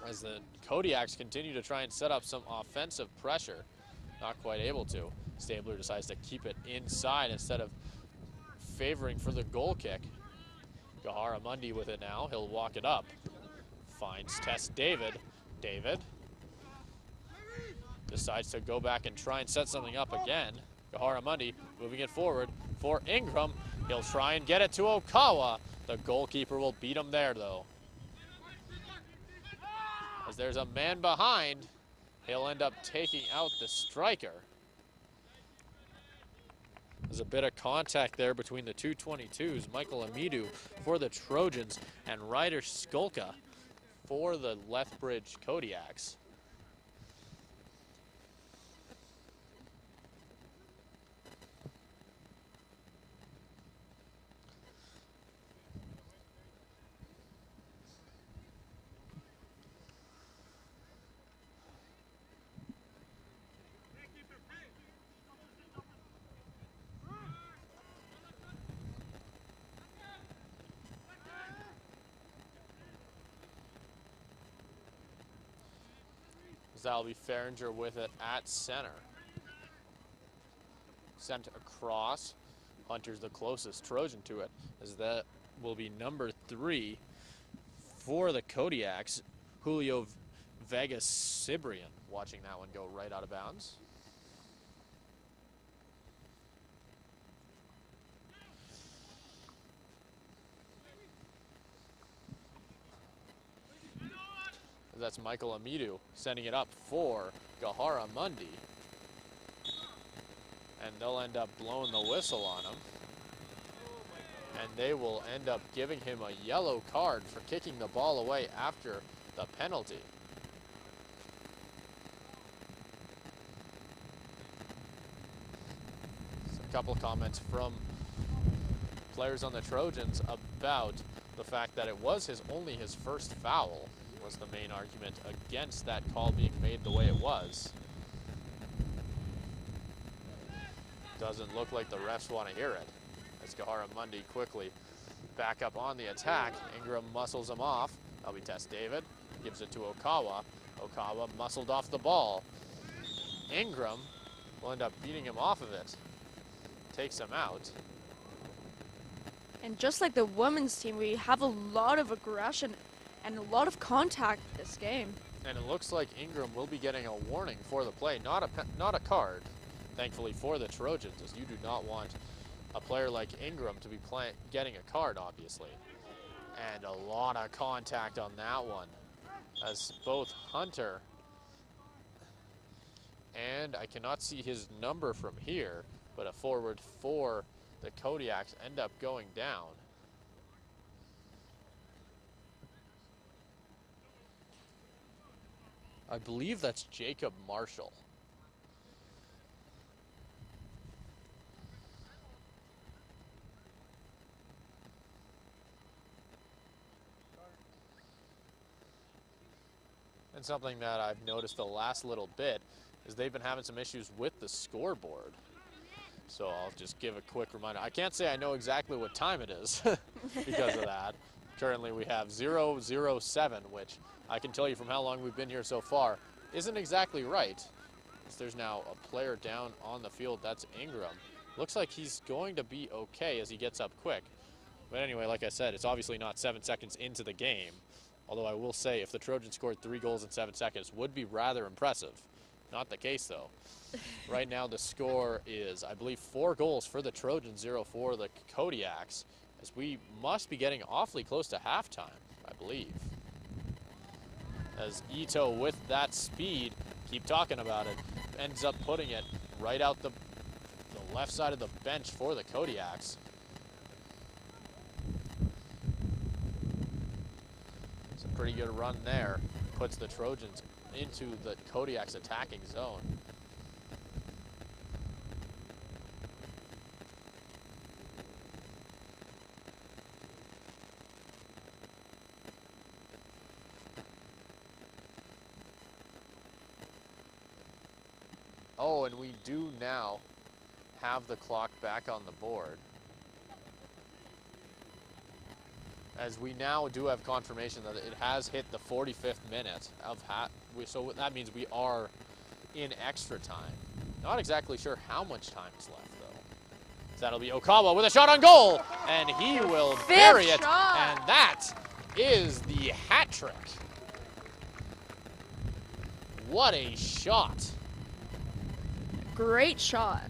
As the Kodiaks continue to try and set up some offensive pressure, not quite able to. Stabler decides to keep it inside instead of favoring for the goal kick. Gahara-Mundi with it now. He'll walk it up. Finds Tess David. David decides to go back and try and set something up again. Gahara-Mundi moving it forward for Ingram. He'll try and get it to Okawa. The goalkeeper will beat him there, though. As there's a man behind, he'll end up taking out the striker. There's a bit of contact there between the 222s, Michael Amidou for the Trojans and Ryder Skolka for the Lethbridge Kodiaks. That'll be Feringer with it at center. Sent across. Hunter's the closest Trojan to it, as that will be number 3 for the Kodiaks, Julio Vegas Cibrian. Watching that one go right out of bounds. That's Michael Amidou sending it up for Gahara-Mundi. And they'll end up blowing the whistle on him. And they will end up giving him a yellow card for kicking the ball away after the penalty. So a couple of comments from players on the Trojans about the fact that it was only his first foul. Was the main argument against that call being made the way it was. Doesn't look like the refs want to hear it. As Kahara-Mundi quickly back up on the attack. Ingram muscles him off. That'll be Test David. Gives it to Okawa. Okawa muscled off the ball. Ingram will end up beating him off of it. Takes him out. And just like the women's team, we have a lot of aggression and a lot of contact this game. And it looks like Ingram will be getting a warning for the play, not a card. Thankfully for the Trojans, as you do not want a player like Ingram to be getting a card, obviously. And a lot of contact on that one, as both Hunter and I cannot see his number from here, but a forward for the Kodiaks end up going down. I believe that's Jacob Marshall. And something that I've noticed the last little bit is they've been having some issues with the scoreboard. So I'll just give a quick reminder. I can't say I know exactly what time it is because of that. Currently we have 0:07, which I can tell you from how long we've been here so far isn't exactly right. There's now a player down on the field. That's Ingram. Looks like he's going to be okay as he gets up quick. But anyway, like I said, it's obviously not 7 seconds into the game. Although I will say if the Trojans scored 3 goals in 7 seconds, would be rather impressive. Not the case, though. Right now, the score is, I believe, 4 goals for the Trojans, 0 for the Kodiaks, as we must be getting awfully close to halftime, I believe. As Ito, with that speed, keep talking about it, ends up putting it right out the left side of the bench for the Kodiaks. It's a pretty good run there. Puts the Trojans into the Kodiaks attacking zone. Oh, and we do now have the clock back on the board, as we now do have confirmation that it has hit the 45th minute of so that means we are in extra time. Not exactly sure how much time is left, though. So that'll be Okawa with a shot on goal, and he will bury it, and that is the hat trick. What a shot. Great shot.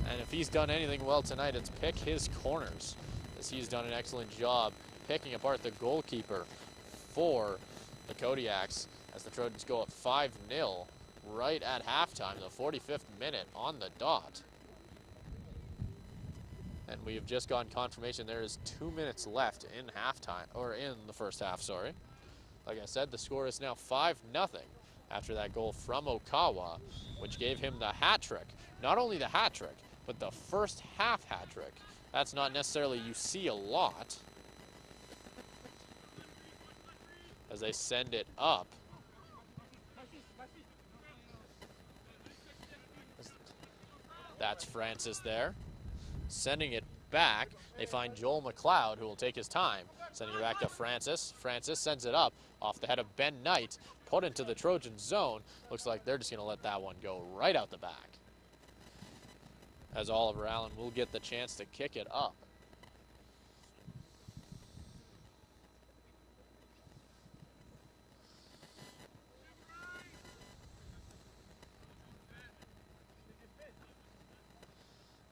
And if he's done anything well tonight, it's pick his corners, as he's done an excellent job picking apart the goalkeeper for the Kodiaks, as the Trojans go up 5-0 right at halftime, the 45th minute on the dot. And we have just gotten confirmation there is 2 minutes left in halftime, or in the first half, sorry. Like I said, the score is now 5-0 after that goal from Okawa, which gave him the hat trick. Not only the hat trick, but the first half hat trick. That's not necessarily you see a lot, as they send it up. That's Francis there, sending it back. They find Joel McLeod, who will take his time, sending it back to Francis. Francis sends it up off the head of Ben Knight, put into the Trojan zone. Looks like they're just going to let that one go right out the back, as Oliver Allen will get the chance to kick it up.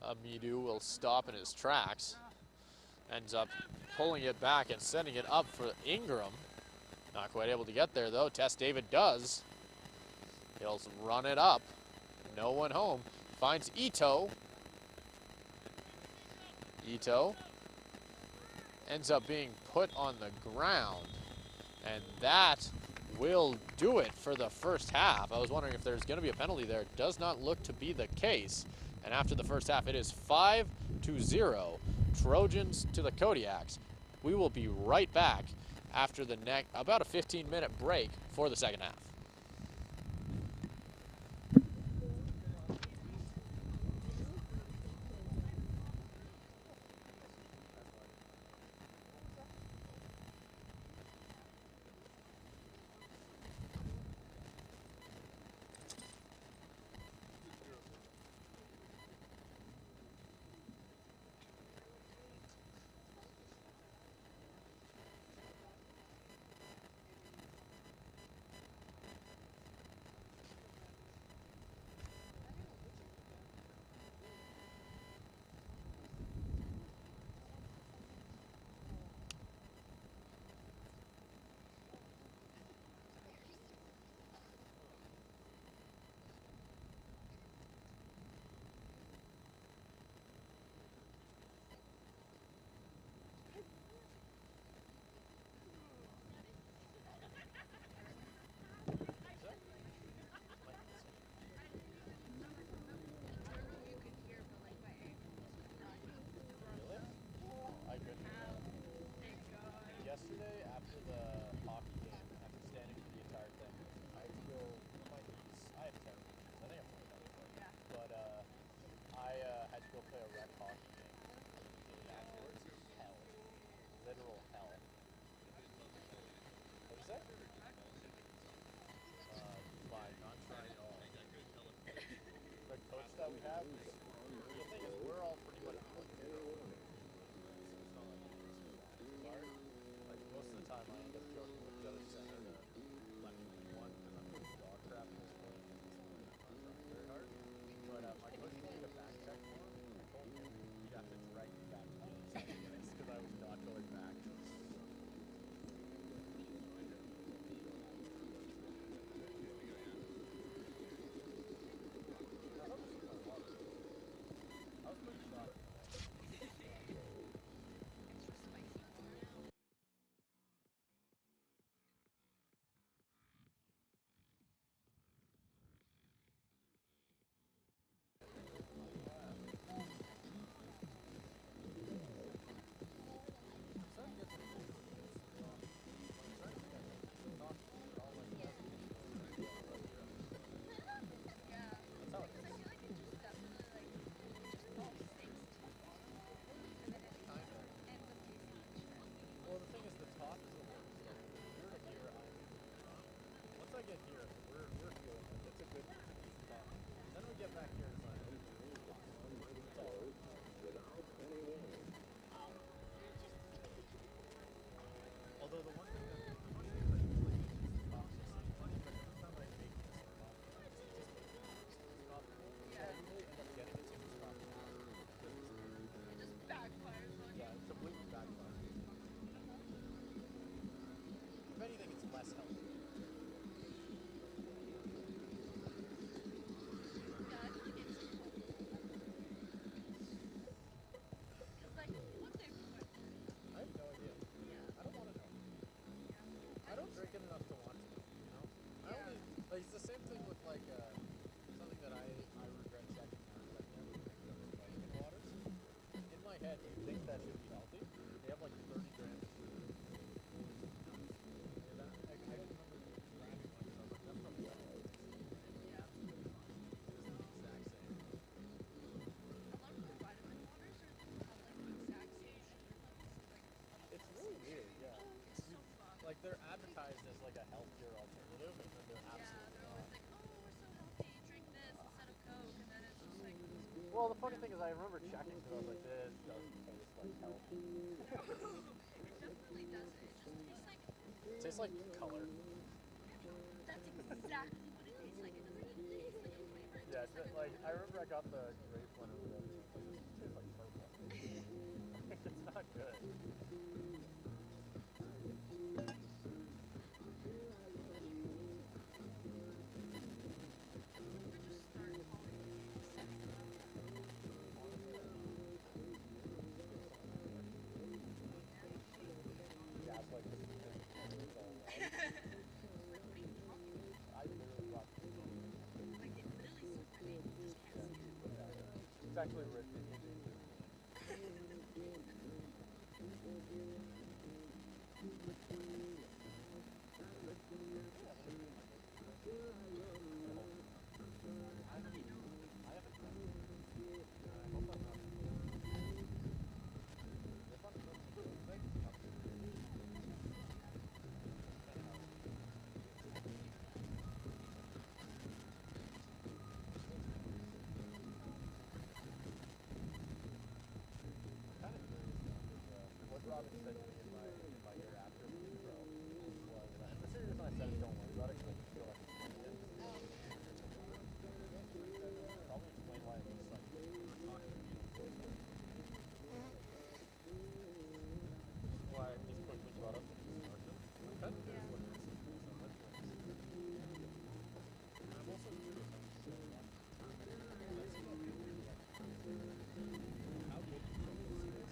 Amidu will stop in his tracks, ends up pulling it back and sending it up for Ingram. Not quite able to get there, though. Test David does. He'll run it up. No one home. Finds Ito. Ito ends up being put on the ground. And that will do it for the first half. I was wondering if there's going to be a penalty there. It does not look to be the case. And after the first half, it is 5-0. Trojans to the Kodiaks. We will be right back after the about a 15-minute break for the second half. have, the thing is, we're all pretty much willing to go. It's not like any of us are that hard. Like, most of the time I end up joking with the other center to let me win one, because I'm doing dog crap at this point, because I'm not trying very hard. But my coach took a back check for him. I told him he'd have to drag me back to the second place, because I was not going back. I was pretty shocked. Well, the thing is, the top is the worst. Like, from here to here, once I get here, we're feeling it. It's a good top. Then we get back here, it's like, it's all over. Although the one thing that I really is the top is funny, but every time I make this top, it's not cool. Yeah. I usually end up getting it to this top now. It just backfires on you. Yeah, it completely backfires. If anything, it's less healthy. Yeah, I feel like it's Because, like, what they put. I have no idea. Yeah. I don't want to know. Yeah. I don't drink it enough to want to, you know? I only, like, it's the same thing with, like, something that I regret checking now is I've never drank those vitamin waters. In my head, you'd think that should be healthy. They have, like, 30 grams of sugar. And that, I remember grabbing one and I was like, that's probably not healthy. Yeah. It's the exact same. A lot of the vitamin waters have, like, the exact same sugar levels as, like, other It's really weird, yeah. It's so fun. Like, they're advertised as, like, a healthier alternative, and then they're Yeah, absolutely they're not. always like, oh, we're so healthy, drink this instead of Coke, and then it's just like... Well, the funny thing is I remember checking because I was like, this doesn't taste like healthy. It definitely doesn't. It just tastes like... It tastes like color. That's exactly what it tastes like. It doesn't even taste like a flavor. It Yeah, tastes like, I remember I got the grape one or whatever, and it was like, this tastes like purple. It's not good. Like this is it's all right. I literally brought this home. like, it literally says my name. You just can't see it. Yeah. It's actually written in English. Robin said to me in my year after being pro was, and the serious reason I said it, don't worry about it, because I just feel like it's funny. Probably explain why it looks like we're talking. Why he's quickly brought up the discussion. I'm kind of curious what this is. So much and I'm also curious how you say that. How big is this?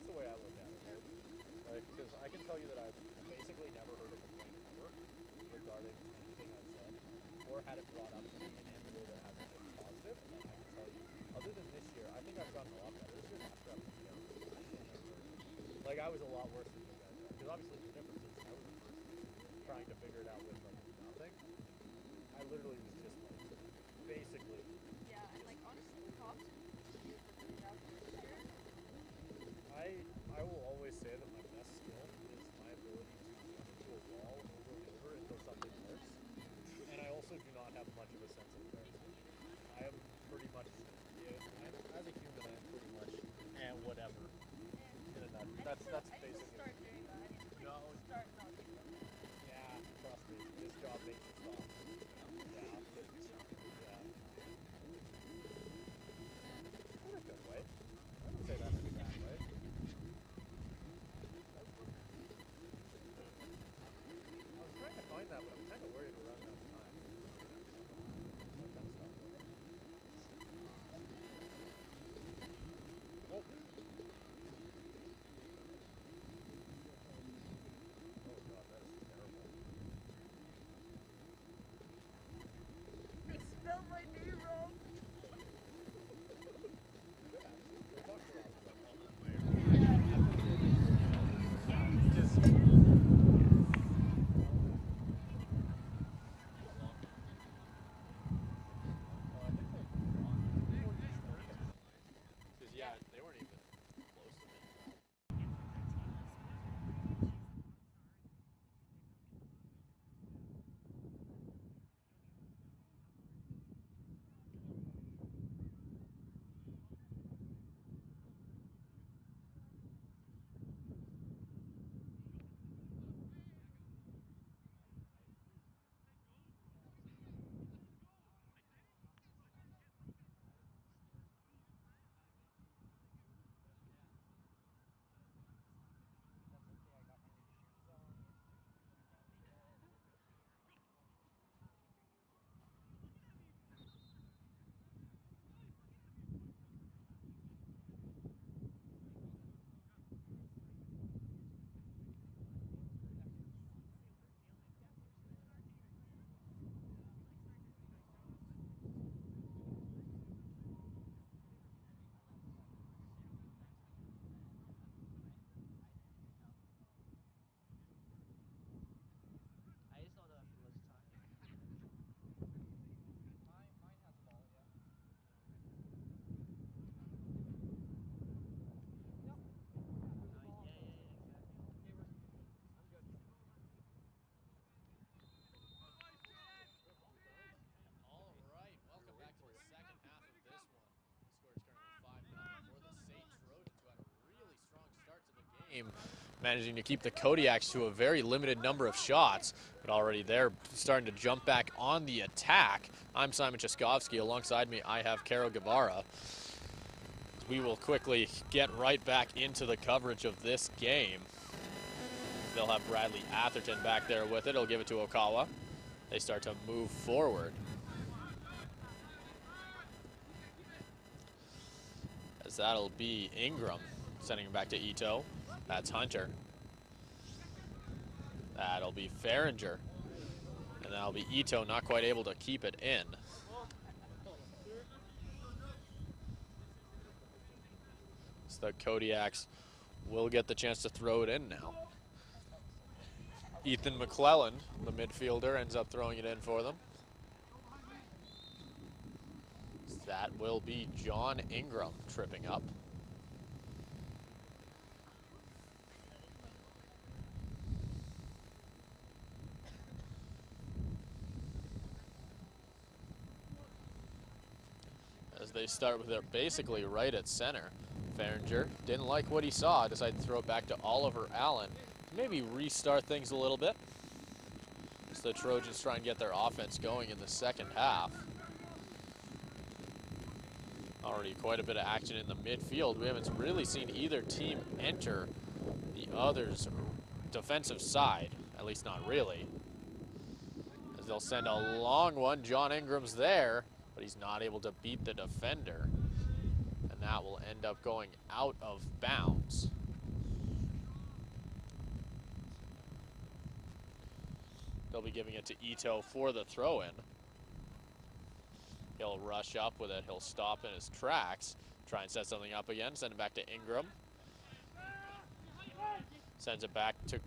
the way I look at it. Like, because I can tell you that I've basically never heard a complaint ever regarding anything I've said, or had it brought up to me in any way that hasn't been positive. And I can tell you, other than this year, I think I've gotten a lot better. This year, after I've been terrible. Like, I was a lot worse than you guys are. Because obviously the difference is I was the first trying to figure it out with like nothing. I literally was just like, basically. Yeah, and like honestly, props to you for figuring out this year. I will always say that my best skill is my ability to run into a wall over and over until something works. And I also do not have much of a sense of embarrassment. I am pretty much, as a human, I am pretty much, and whatever. That's basically. Start doing that. I need to start not doing that. Yeah, trust me, this job makes you stop. Yeah. Not a good way. I wouldn't say that's a bad way. I was trying to find that, but I'm kind of worried we're running out of time. Oh. Oh god, that is terrible. I spelled my name wrong. Because yeah, they weren't even close to it. I just don't know if he was talking. Mine has the ball, yeah. Yep. There's the ball. Yeah, exactly. Okay, I'm good. All right, welcome back to the second half of this one. The score is currently 5-0 for the SAIT Trojans, who had a really strong start to the game, managing to keep the Kodiaks to a very limited number of shots. But already they're starting to jump back on the attack. I'm Simon Chaskovsky. Alongside me, I have Caro Guevara. We will quickly get right back into the coverage of this game. They'll have Bradley Atherton back there with it. He'll give it to Okawa. They start to move forward. As that'll be Ingram sending it back to Ito. That's Hunter. That'll be Farringer. And that'll be Ito, not quite able to keep it in. So the Kodiaks will get the chance to throw it in now. Ethan McClellan, the midfielder, ends up throwing it in for them. That will be John Ingram tripping up. As they start with it basically right at center. Farringer didn't like what he saw, decided to throw it back to Oliver Allen. Maybe restart things a little bit. As the Trojans try and get their offense going in the second half. Already quite a bit of action in the midfield. We haven't really seen either team enter the other's defensive side, at least not really. As they'll send a long one. John Ingram's there, but he's not able to beat the defender. And that will end up going out of bounds. They'll be giving it to Ito for the throw-in. He'll rush up with it. He'll stop in his tracks, try and set something up again, send it back to Ingram. Sends it back to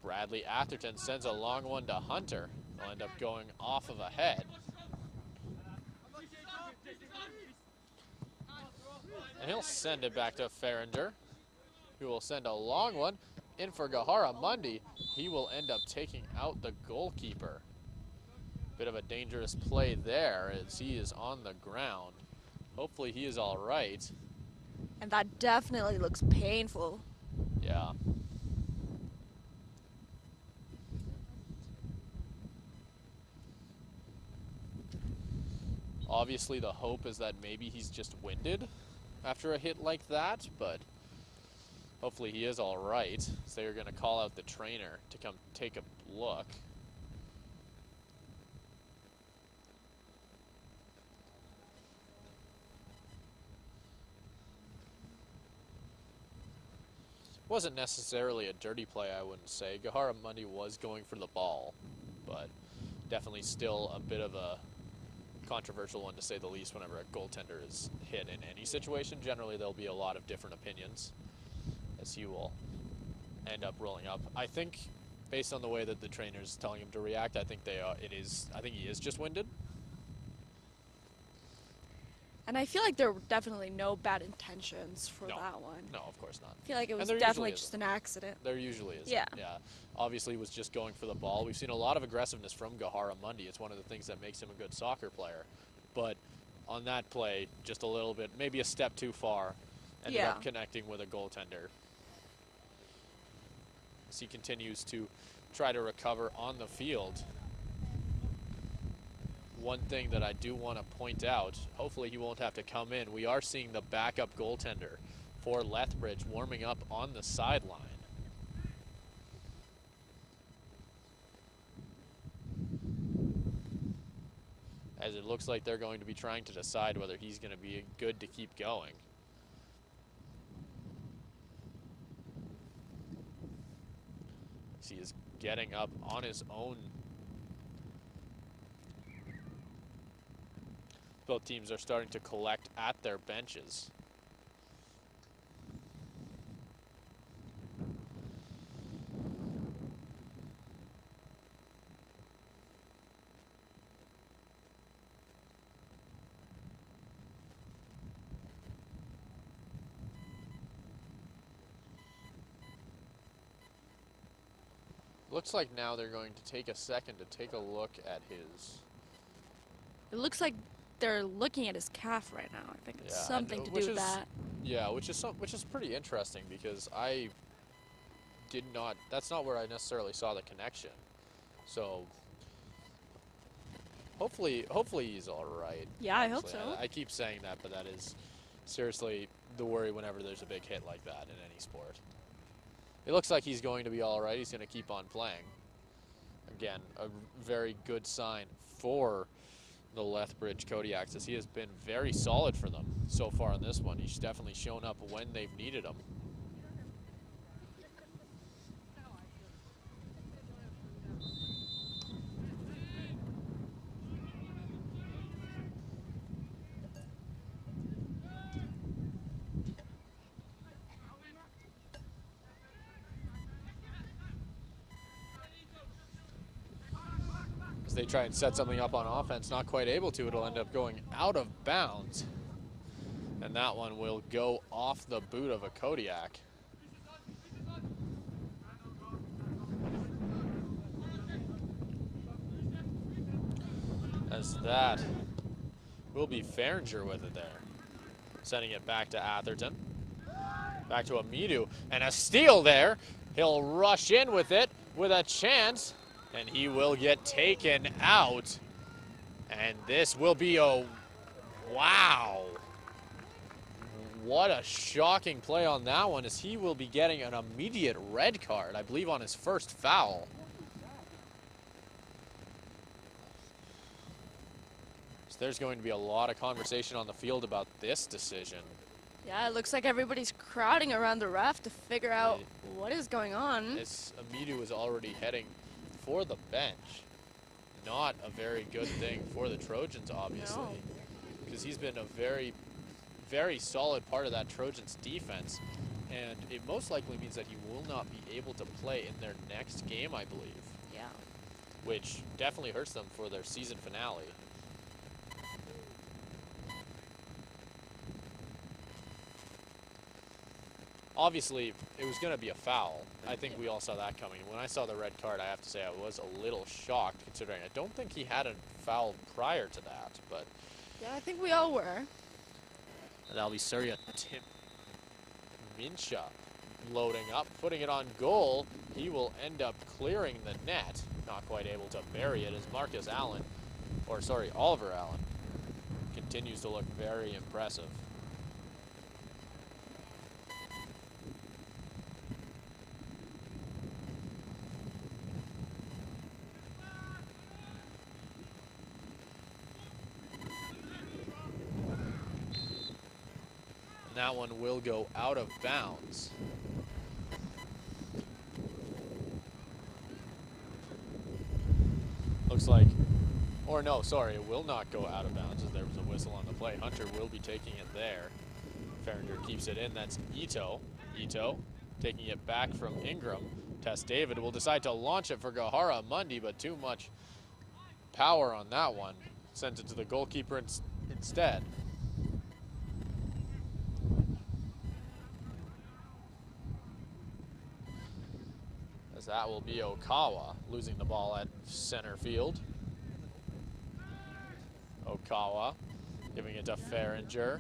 Bradley Atherton, sends a long one to Hunter. They'll end up going off of a head. And he'll send it back to Farringer, who will send a long one in for Gahara Mundi. He will end up taking out the goalkeeper. Bit of a dangerous play there as he is on the ground. Hopefully he is all right. And that definitely looks painful. Yeah. Obviously the hope is that maybe he's just winded after a hit like that, but hopefully he is all right. So they're going to call out the trainer to come take a look. Wasn't necessarily a dirty play, I wouldn't say. Gahara Mundi was going for the ball, but definitely still a bit of a controversial one to say the least whenever a goaltender is hit in any situation. Generally, there'll be a lot of different opinions as he will end up rolling up. I think, based on the way that the trainer's telling him to react, I think I think he is just winded. And I feel like there were definitely no bad intentions for that one. No, of course not. I feel like it was there definitely usually just an accident. There usually is. Yeah. Yeah. Obviously, he was just going for the ball. We've seen a lot of aggressiveness from Gahara Mundi. It's one of the things that makes him a good soccer player. But on that play, just a little bit, maybe a step too far, ended up connecting with a goaltender. As he continues to try to recover on the field. One thing that I do want to point out, hopefully he won't have to come in. We are seeing the backup goaltender for Lethbridge warming up on the sideline. As it looks like they're going to be trying to decide whether he's going to be good to keep going. He is getting up on his own. Both teams are starting to collect at their benches. Looks like now they're going to take a second to take a look at his... It looks like they're looking at his calf right now. I think it's something to do with that. Yeah, which is pretty interesting because I did not. That's not where I necessarily saw the connection. So hopefully he's all right. Yeah, I hope so. I keep saying that, but that is seriously the worry whenever there's a big hit like that in any sport. It looks like he's going to be all right. He's going to keep on playing. Again, a very good sign for the Lethbridge Kodiaks, as he has been very solid for them so far in this one. He's definitely shown up when they've needed him. They try and set something up on offense, not quite able to. It'll end up going out of bounds. And that one will go off the boot of a Kodiak. As that will be Farringer with it there. Sending it back to Atherton. Back to Amidu. And a steal there. He'll rush in with it with a chance. And he will get taken out. And this will be a, wow. What a shocking play on that one, as he will be getting an immediate red card, I believe on his first foul. So there's going to be a lot of conversation on the field about this decision. Yeah, it looks like everybody's crowding around the ref to figure out what is going on. As Amidu is already heading for the bench. Not a very good thing for the Trojans, obviously. No. Because he's been a very, very solid part of that Trojans defense. And it most likely means that he will not be able to play in their next game, I believe. Yeah. Which definitely hurts them for their season finale. Obviously, it was going to be a foul. I think we all saw that coming. When I saw the red card, I have to say I was a little shocked, considering I don't think he had a foul prior to that. But Yeah, I think we all were. that'll be Surya Tim Minsha loading up, putting it on goal. He will end up clearing the net. Not quite able to bury it as Oliver Allen continues to look very impressive. That one will go out of bounds. Looks like, or no, sorry, it will not go out of bounds as there was a whistle on the play. Hunter will be taking it there. Farringer keeps it in. That's Ito. Ito taking it back from Ingram. Tess David will decide to launch it for Gahara Mundi, but too much power on that one. Sent it to the goalkeeper instead. As that will be Okawa losing the ball at center field. Okawa giving it to Farringer.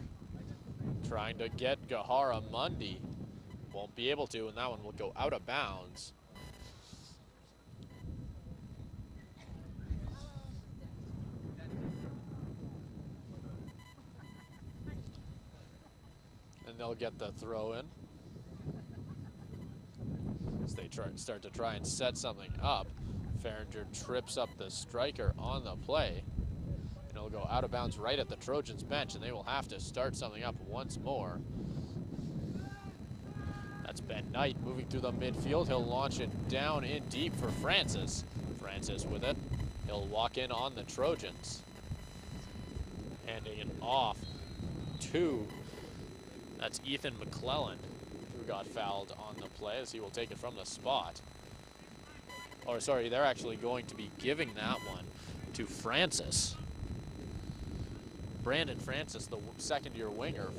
Trying to get Gahara Mundi. Won't be able to, and that one will go out of bounds. And they'll get the throw in. As they start to try and set something up. Farringer trips up the striker on the play. And it'll go out of bounds right at the Trojans bench, and they will have to start something up once more. That's Ben Knight moving through the midfield. He'll launch it down in deep for Francis. Francis with it. He'll walk in on the Trojans. Handing it off to, that's Ethan McClelland, who got fouled on the play, as he will take it from the spot. Or sorry, they're actually going to be giving that one to Francis. Brandon Francis, the second-year winger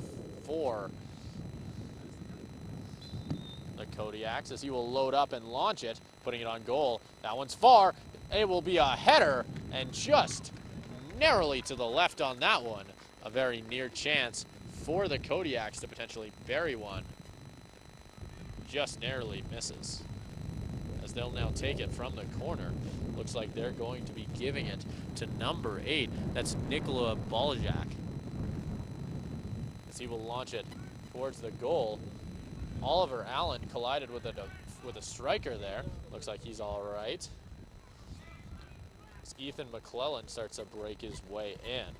for the Kodiaks, as he will load up and launch it, putting it on goal. That one's far. It will be a header, and just narrowly to the left on that one. A very near chance for the Kodiaks to potentially bury one. Just narrowly misses, as they'll now take it from the corner. Looks like they're going to be giving it to number 8. That's Nikola Balajak, as he will launch it towards the goal. Oliver Allen collided with a striker there. Looks like he's all right. As Ethan McClellan starts to break his way in.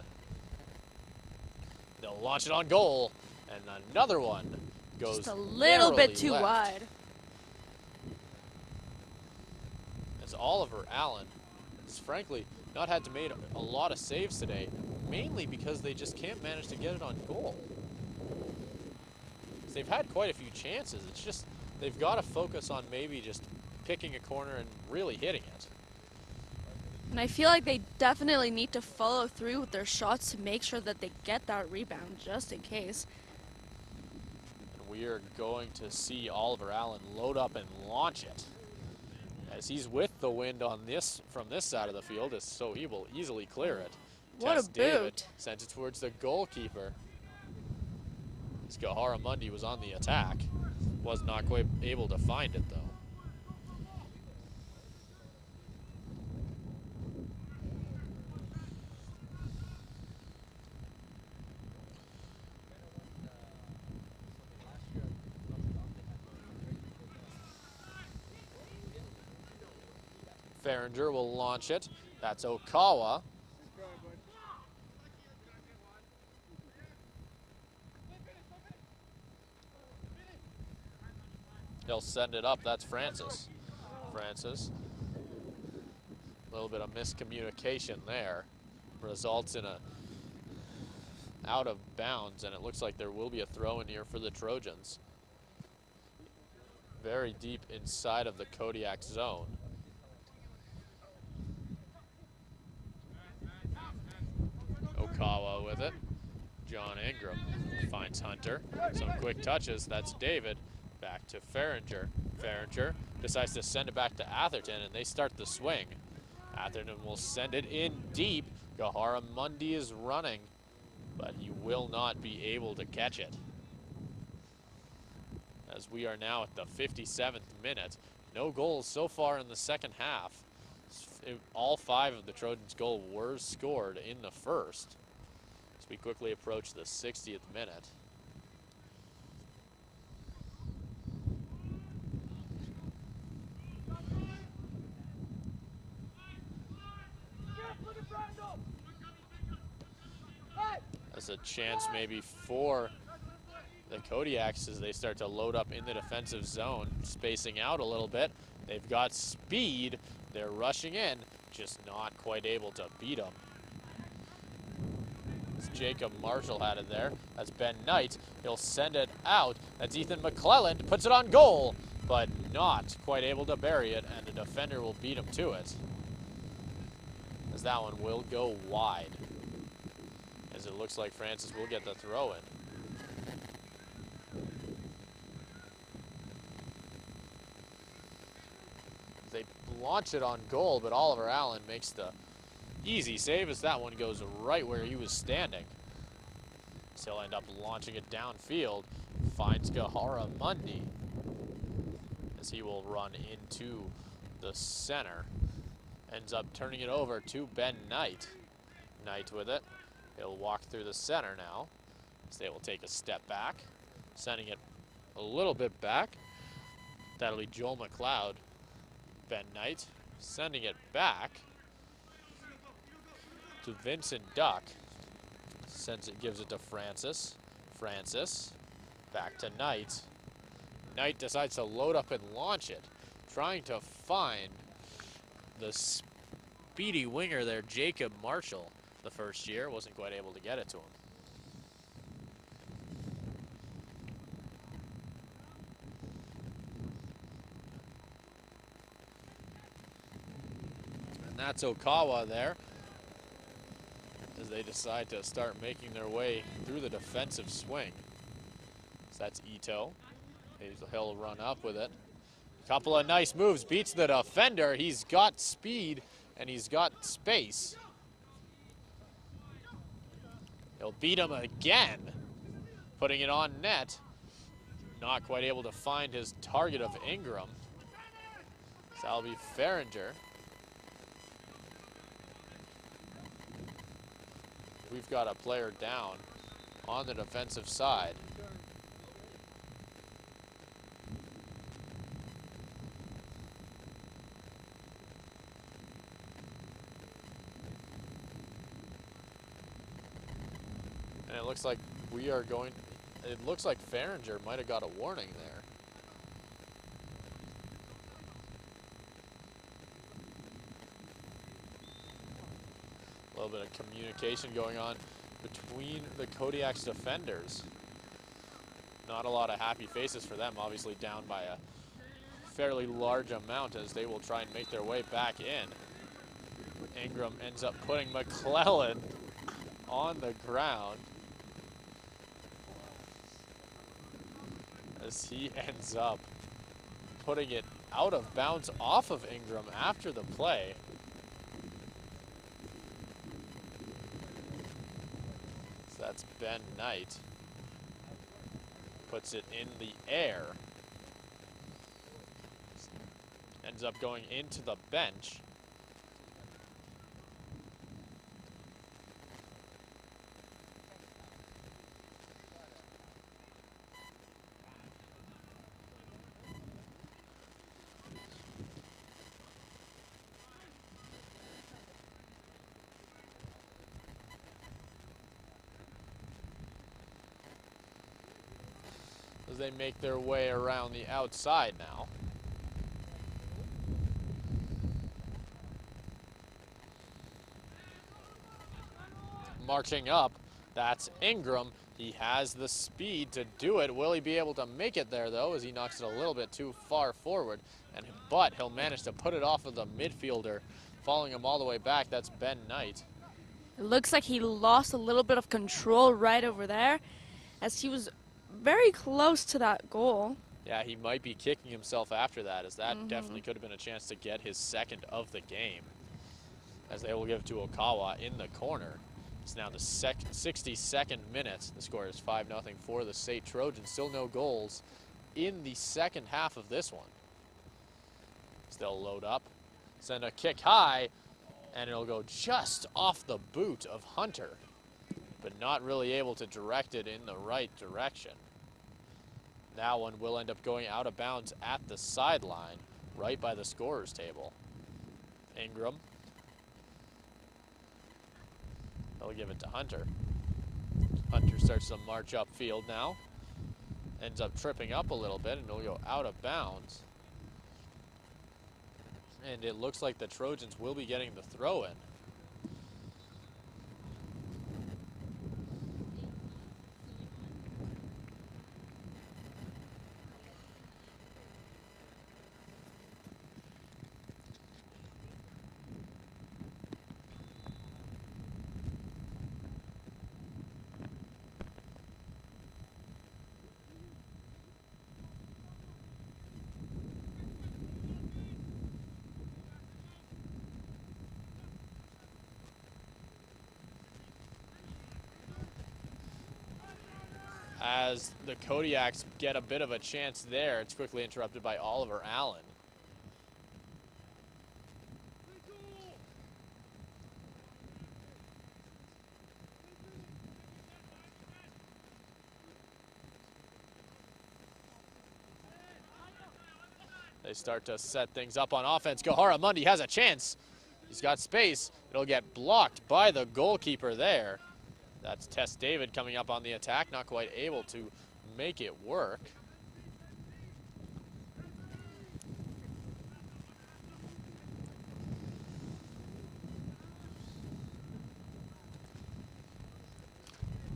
They'll launch it on goal, and another one goes just a little bit too left. wide. As Oliver Allen has frankly not had to make a lot of saves today, mainly because they just can't manage to get it on goal. They've had quite a few chances. It's just they've got to focus on maybe just picking a corner and really hitting it. And I feel like they definitely need to follow through with their shots to make sure that they get that rebound, just in case. And we are going to see Oliver Allen load up and launch it, as he's with the wind on this from this side of the field, so he will easily clear it. What Tess a David boot. sent it towards the goalkeeper. Gahara Mundi was on the attack. Was not quite able to find it, though. Farringer will launch it. That's Okawa. He'll send it up. That's Francis. Francis little bit of miscommunication there results in a out of bounds, and it looks like there will be a throw in here for the Trojans. Very deep inside of the Kodiak zone. Okawa with it. John Ingram finds Hunter. Some quick touches. That's David. Back to Farringer. Farringer decides to send it back to Atherton, and they start the swing. Atherton will send it in deep. Gahara Mundi is running, but he will not be able to catch it. As we are now at the 57th minute. No goals so far in the second half. All 5 of the Trojans' goals were scored in the first. As we quickly approach the 60th minute. There's a chance maybe for the Kodiaks as they start to load up in the defensive zone, spacing out a little bit. They've got speed. They're rushing in, just not quite able to beat them. Jacob Marshall had it there. That's Ben Knight. He'll send it out. That's Ethan McClelland. Puts it on goal, but not quite able to bury it, and the defender will beat him to it. As that one will go wide. As it looks like Francis will get the throw in. They launch it on goal, but Oliver Allen makes the easy save as that one goes right where he was standing. So he'll end up launching it downfield. Finds Gahara Mundi as he will run into the center. Ends up turning it over to Ben Knight. Knight with it. He'll walk through the center now. So they will take a step back, sending it a little bit back. That'll be Joel McLeod. Ben Knight sending it back to Vincent Duck. Gives it to Francis. Francis back to Knight. Knight decides to load up and launch it, trying to find the speedy winger there, Jacob Marshall. The first year wasn't quite able to get it to him. And that's Okawa there, as they decide to start making their way through the defensive swing. So that's Ito. He'll run up with it. Couple of nice moves, beats the defender. He's got speed and he's got space. He'll beat him again, putting it on net. Not quite able to find his target of Ingram. So that'll be Farringer. We've got a player down on the defensive side. And it looks like it looks like Farringer might have got a warning there. A little bit of communication going on between the Kodiaks defenders. Not a lot of happy faces for them, obviously down by a fairly large amount as they will try and make their way back in. Ingram ends up putting McClellan on the ground as he ends up putting it out of bounds off of Ingram after the play. So that's Ben Knight. Puts it in the air. Ends up going into the bench. As they make their way around the outside now. marching up. That's Ingram. He has the speed to do it. Will he be able to make it there, though, as he knocks it a little bit too far forward? But he'll manage to put it off of the midfielder, following him all the way back. That's Ben Knight. It looks like he lost a little bit of control right over there, as he was very close to that goal. Yeah, he might be kicking himself after that, as that definitely could have been a chance to get his second of the game. As they will give to Okawa in the corner. It's now the 62nd minute. The score is 5-0 for the SAIT Trojans. Still no goals in the second half of this one. Still load up, send a kick high, and it'll go just off the boot of Hunter, but not really able to direct it in the right direction. That one will end up going out of bounds at the sideline, right by the scorer's table. Ingram. They'll give it to Hunter. Hunter starts to march upfield now. Ends up tripping up a little bit, and it'll go out of bounds. And it looks like the Trojans will be getting the throw in. As the Kodiaks get a bit of a chance there, it's quickly interrupted by Oliver Allen. They start to set things up on offense. Gohara Mundi has a chance. He's got space. It'll get blocked by the goalkeeper there. That's Tess David coming up on the attack, not quite able to make it work.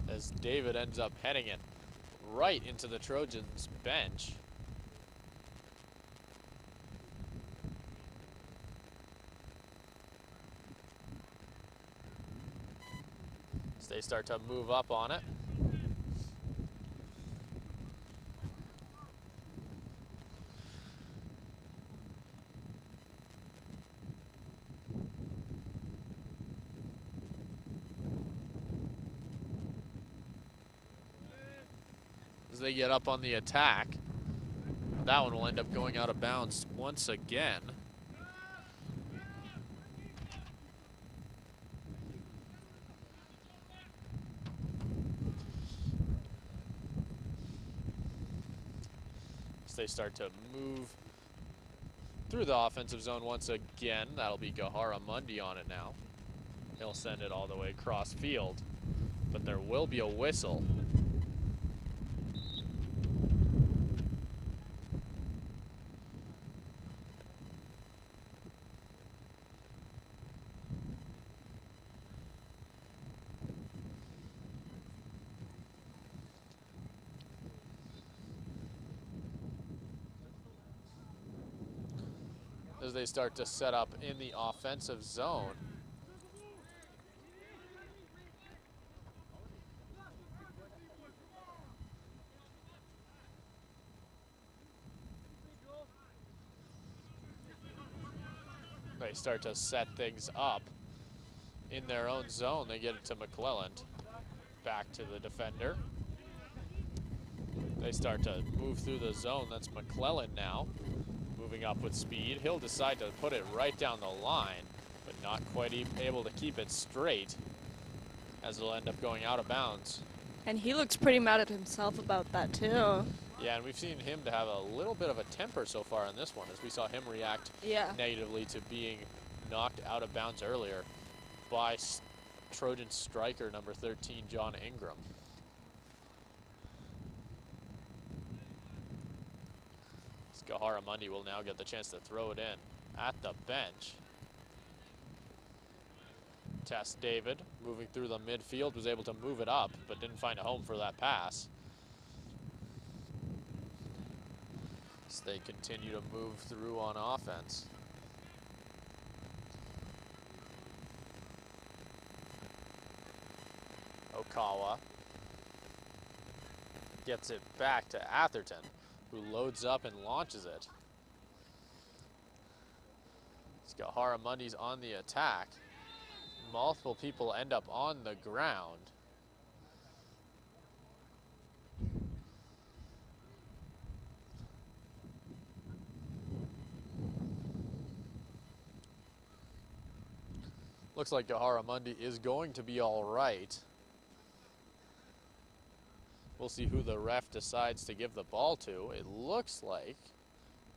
As David ends up heading it right into the Trojans' bench. They start to move up on it. As they get up on the attack, that one will end up going out of bounds once again. They start to move through the offensive zone once again. That'll be Gohara Mundi on it now. He'll send it all the way across field, but there will be a whistle. As they start to set up in the offensive zone. They start to set things up in their own zone. They get it to McClelland. Back to the defender. They start to move through the zone. That's McClelland now. Moving up with speed. He'll decide to put it right down the line, but not quite able to keep it straight, as it'll end up going out of bounds. And he looks pretty mad at himself about that too. Yeah, and we've seen him to have a little bit of a temper so far in this one, as we saw him react negatively to being knocked out of bounds earlier by Trojan striker number 13, John Ingram. Gohara Mundi will now get the chance to throw it in at the bench. Test David, moving through the midfield, was able to move it up, but didn't find a home for that pass. So they continue to move through on offense. Okawa gets it back to Atherton, who loads up and launches it. Skaharamundi's on the attack. Multiple people end up on the ground. Looks like Gaharamundi is going to be all right. We'll see who the ref decides to give the ball to. It looks like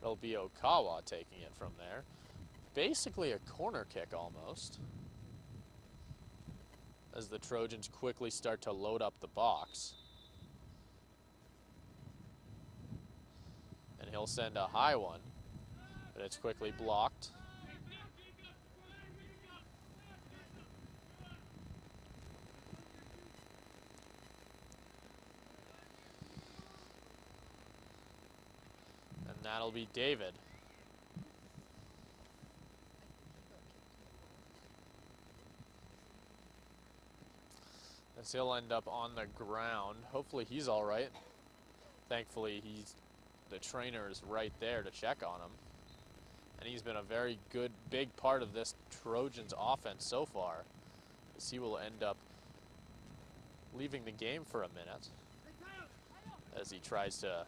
it'll be Okawa taking it from there. Basically a corner kick almost, as the Trojans quickly start to load up the box. And he'll send a high one, but it's quickly blocked. And that'll be David. As he'll end up on the ground. Hopefully he's all right. Thankfully, the trainer is right there to check on him. And he's been a very good, big part of this Trojans offense so far, as he will end up leaving the game for a minute as he tries to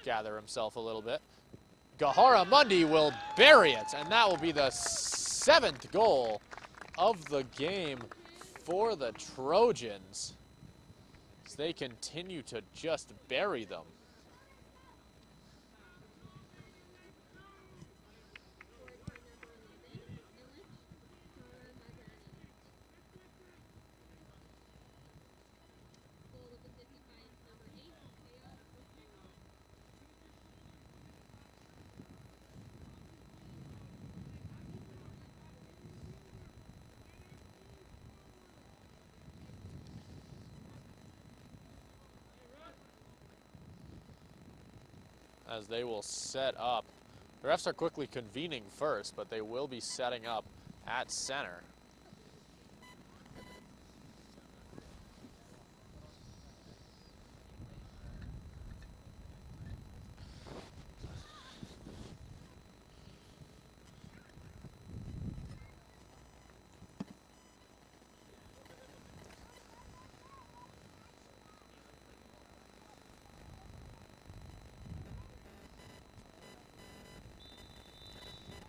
gather himself a little bit. Gaharamundi will bury it, and that will be the 7th goal of the game for the Trojans, as they continue to just bury them. As they will set up. The refs are quickly convening first, but they will be setting up at center.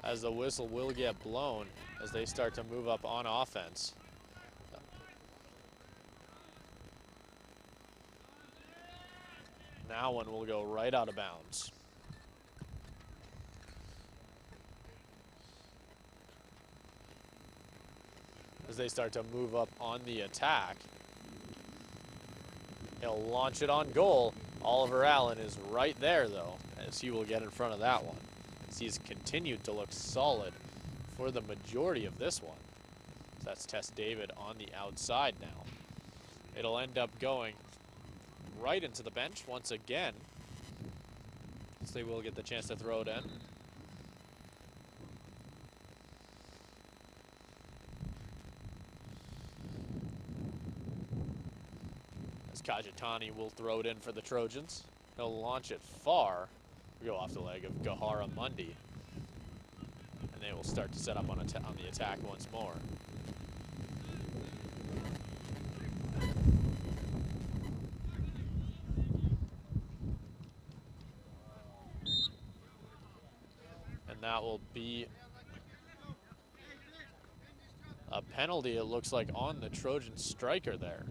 As the whistle will get blown as they start to move up on offense. Now one will go right out of bounds. As they start to move up on the attack. He'll launch it on goal. Oliver Allen is right there though, as he will get in front of that one. He's continued to look solid for the majority of this one. So that's Test David on the outside now. It'll end up going right into the bench once again. So they will get the chance to throw it in. As Kajitani will throw it in for the Trojans. He'll launch it far. Go off the leg of Gaharamundi. And they will start to set up on the attack once more. And that will be a penalty, it looks like, on the Trojan striker there.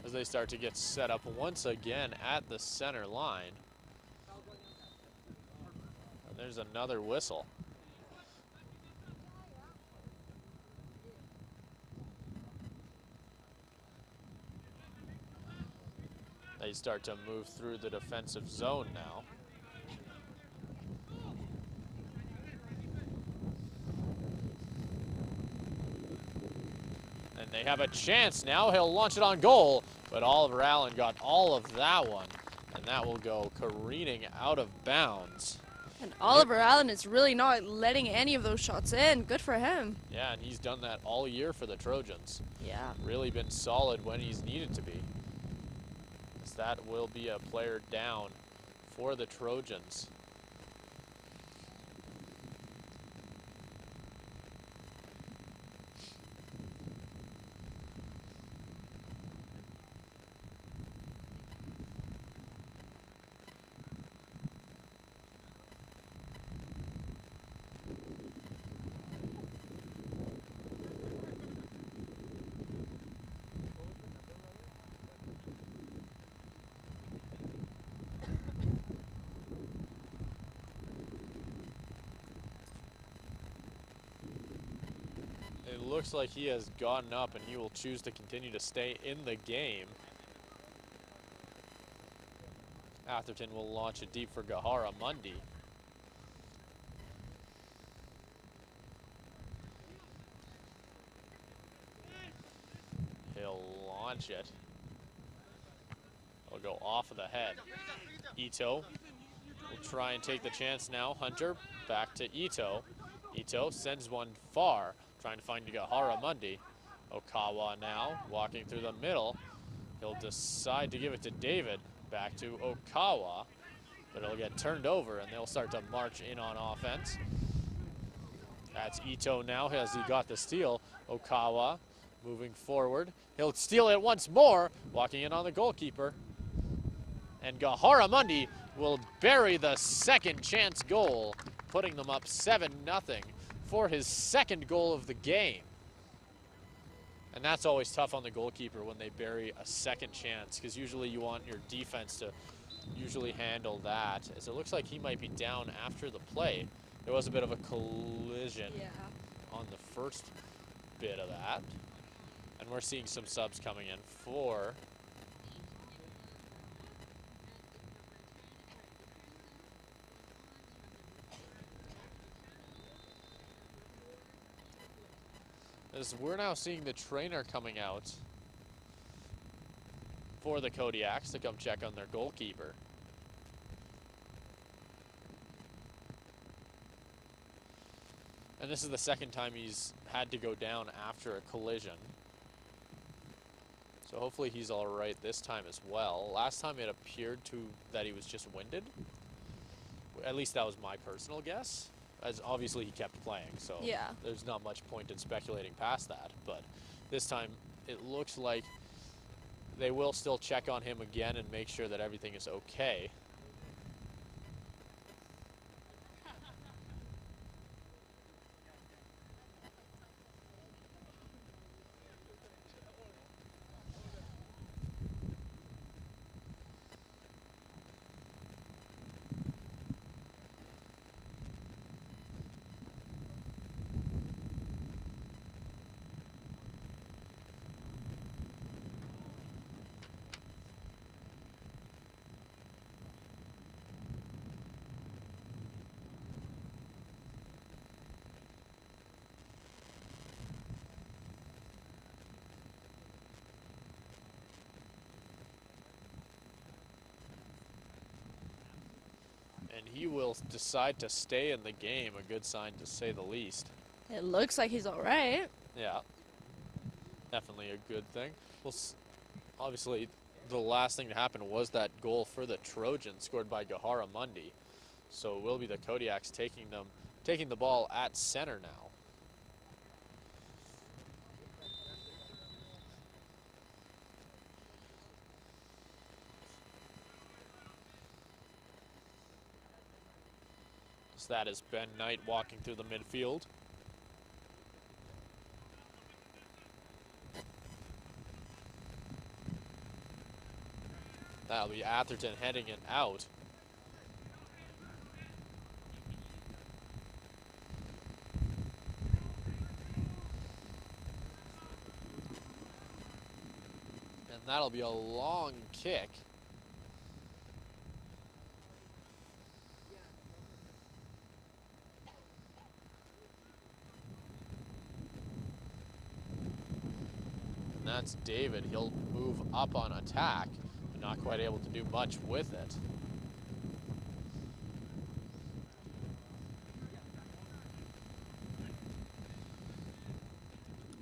As they start to get set up once again at the center line. And there's another whistle. They start to move through the defensive zone now. And they have a chance now. He'll launch it on goal, but Oliver Allen got all of that one, and that will go careening out of bounds. And Oliver Allen is really not letting any of those shots in. Good for him. Yeah, and he's done that all year for the Trojans. Yeah. Really been solid when he's needed to be. As that will be a player down for the Trojans. It looks like he has gotten up and he will choose to continue to stay in the game. Atherton will launch it deep for Gahara Mundi. He'll launch it. It'll go off of the head. Ito will try and take the chance now. Hunter back to Ito. Ito sends one far, trying to find Gahara Mundi. Okawa now walking through the middle. He'll decide to give it to David. Back to Okawa, but it'll get turned over and they'll start to march in on offense. That's Ito now as he got the steal. Okawa moving forward. He'll steal it once more, walking in on the goalkeeper. And Gahara Mundi will bury the second chance goal, putting them up 7-0 for his second goal of the game. And that's always tough on the goalkeeper when they bury a second chance, because usually you want your defense to usually handle that. As it looks like he might be down after the play. There was a bit of a collision on the first bit of that. And we're seeing some subs coming in for as we're now seeing the trainer coming out for the Kodiaks to come check on their goalkeeper. And this is the second time he's had to go down after a collision. So hopefully he's all right this time as well. Last time it appeared that he was just winded. At least that was my personal guess. As obviously he kept playing, so there's not much point in speculating past that. But this time it looks like they will still check on him again and make sure that everything is okay. And he will decide to stay in the game, a good sign to say the least. It looks like he's all right. Yeah, definitely a good thing. Well, obviously, the last thing to happen was that goal for the Trojans scored by Gahara Mundi. So it will be the Kodiaks taking the ball at center now. So that is Ben Knight walking through the midfield. That'll be Atherton heading it out. And that'll be a long kick. that's David. He'll move up on attack, but not quite able to do much with it.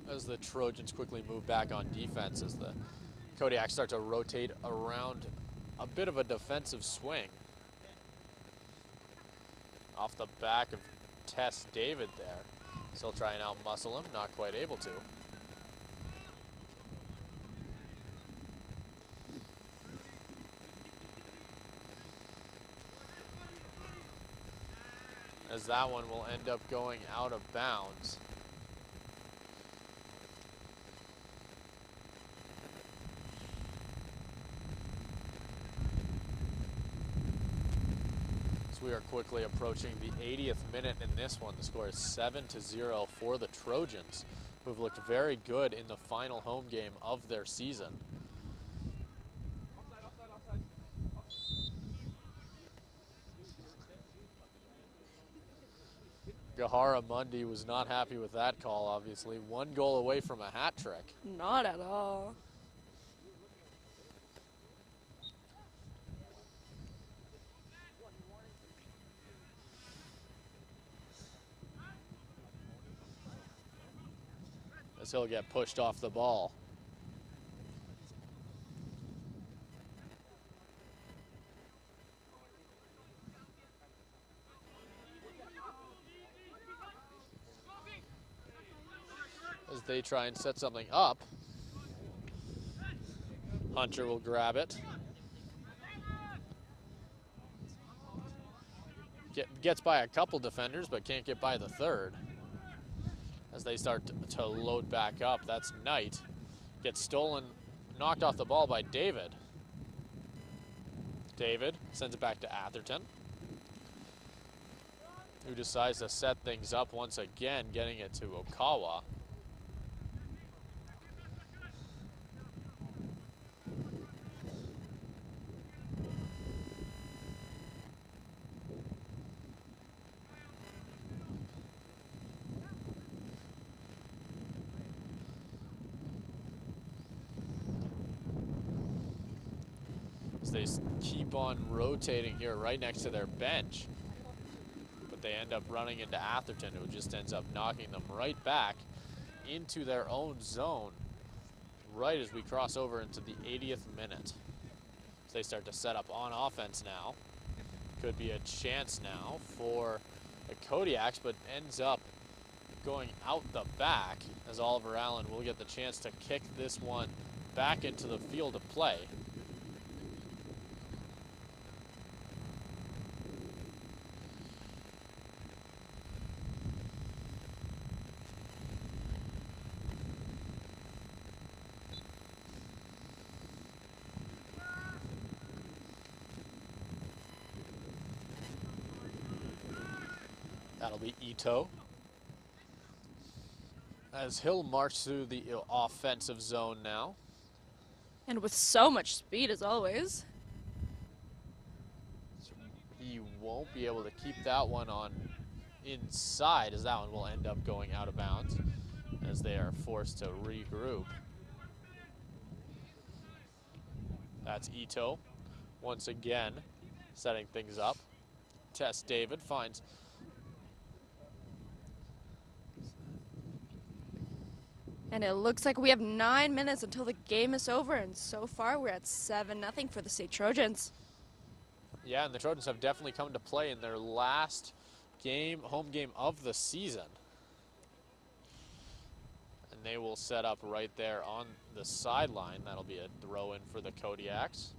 As the Trojans quickly move back on defense, as the Kodiaks start to rotate around a bit of a defensive swing. Off the back of Tess David there. Still trying to out-muscle him, not quite able to. As that one will end up going out of bounds. We are quickly approaching the 80th minute in this one. The score is 7-0 for the Trojans, who've looked very good in the final home game of their season. Gahara Mundi was not happy with that call, obviously. 1 goal away from a hat trick. Not at all. As he'll get pushed off the ball. As they try and set something up. Hunter will grab it. Gets by a couple defenders, but can't get by the third. As they start to load back up, that's Knight. Gets stolen, knocked off the ball by David. David sends it back to Atherton, who decides to set things up once again, getting it to Okawa. They keep on rotating here right next to their bench. But they end up running into Atherton, who just ends up knocking them right back into their own zone right as we cross over into the 80th minute. So they start to set up on offense now. Could be a chance now for the Kodiaks, but ends up going out the back as Oliver Allen will get the chance to kick this one back into the field of play. That'll be Ito. As he'll march through the offensive zone now. And with so much speed as always. So he won't be able to keep that one on inside, as that one will end up going out of bounds as they are forced to regroup. That's Ito once again setting things up. Tess David finds And it looks like we have 9 minutes until the game is over, and so far we're at 7-0 for the SAIT Trojans. Yeah, and the Trojans have definitely come to play in their last game, home game of the season. And they will set up right there on the sideline. That'll be a throw-in for the Kodiaks.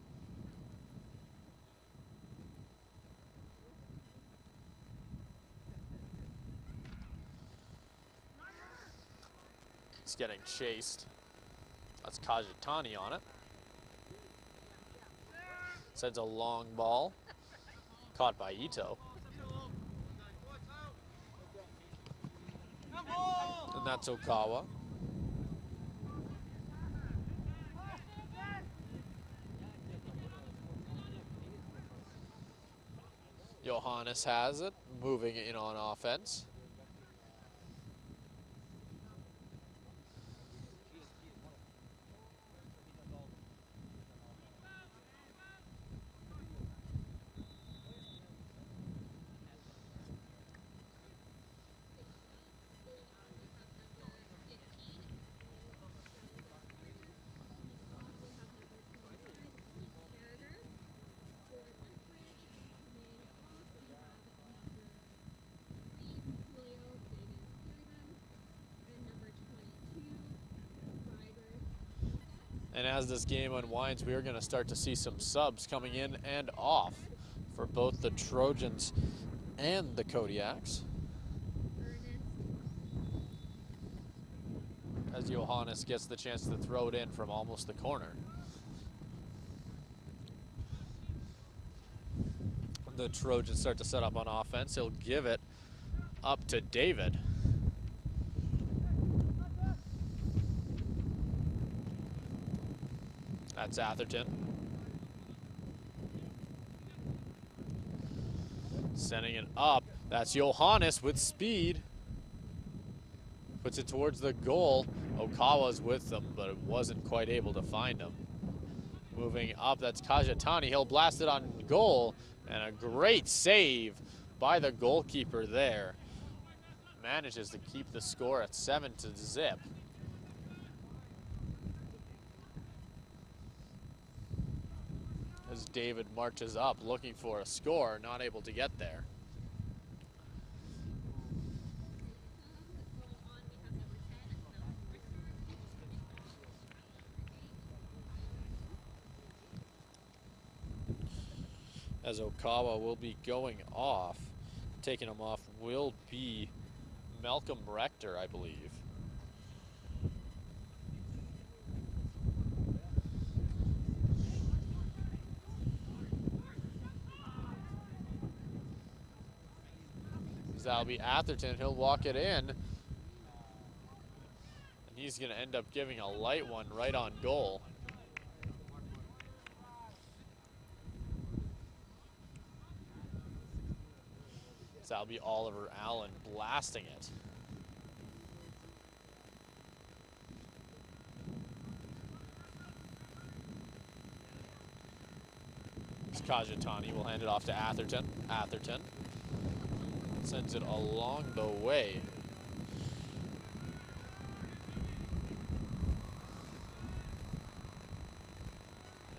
It's getting chased. That's Kajitani on it. Sends a long ball. Caught by Ito. And that's Okawa. Johannes has it, moving in on offense. And as this game unwinds, we are going to start to see some subs coming in and off for both the Trojans and the Kodiaks. As Johannes gets the chance to throw it in from almost the corner. The Trojans start to set up on offense. He'll give it up to David. That's Atherton. Sending it up. That's Johannes with speed. Puts it towards the goal. Okawa's with them, but it wasn't quite able to find him. Moving up, that's Kajitani. He'll blast it on goal. And a great save by the goalkeeper there. Manages to keep the score at 7-0. As David marches up looking for a score, not able to get there. As Okawa will be going off. Taking him off will be Malcolm Rector, I believe. That'll be Atherton. He'll walk it in. And he's going to end up giving a light one right on goal. So that'll be Oliver Allen blasting it. It's Kajitani will hand it off to Atherton. Atherton sends it along the way.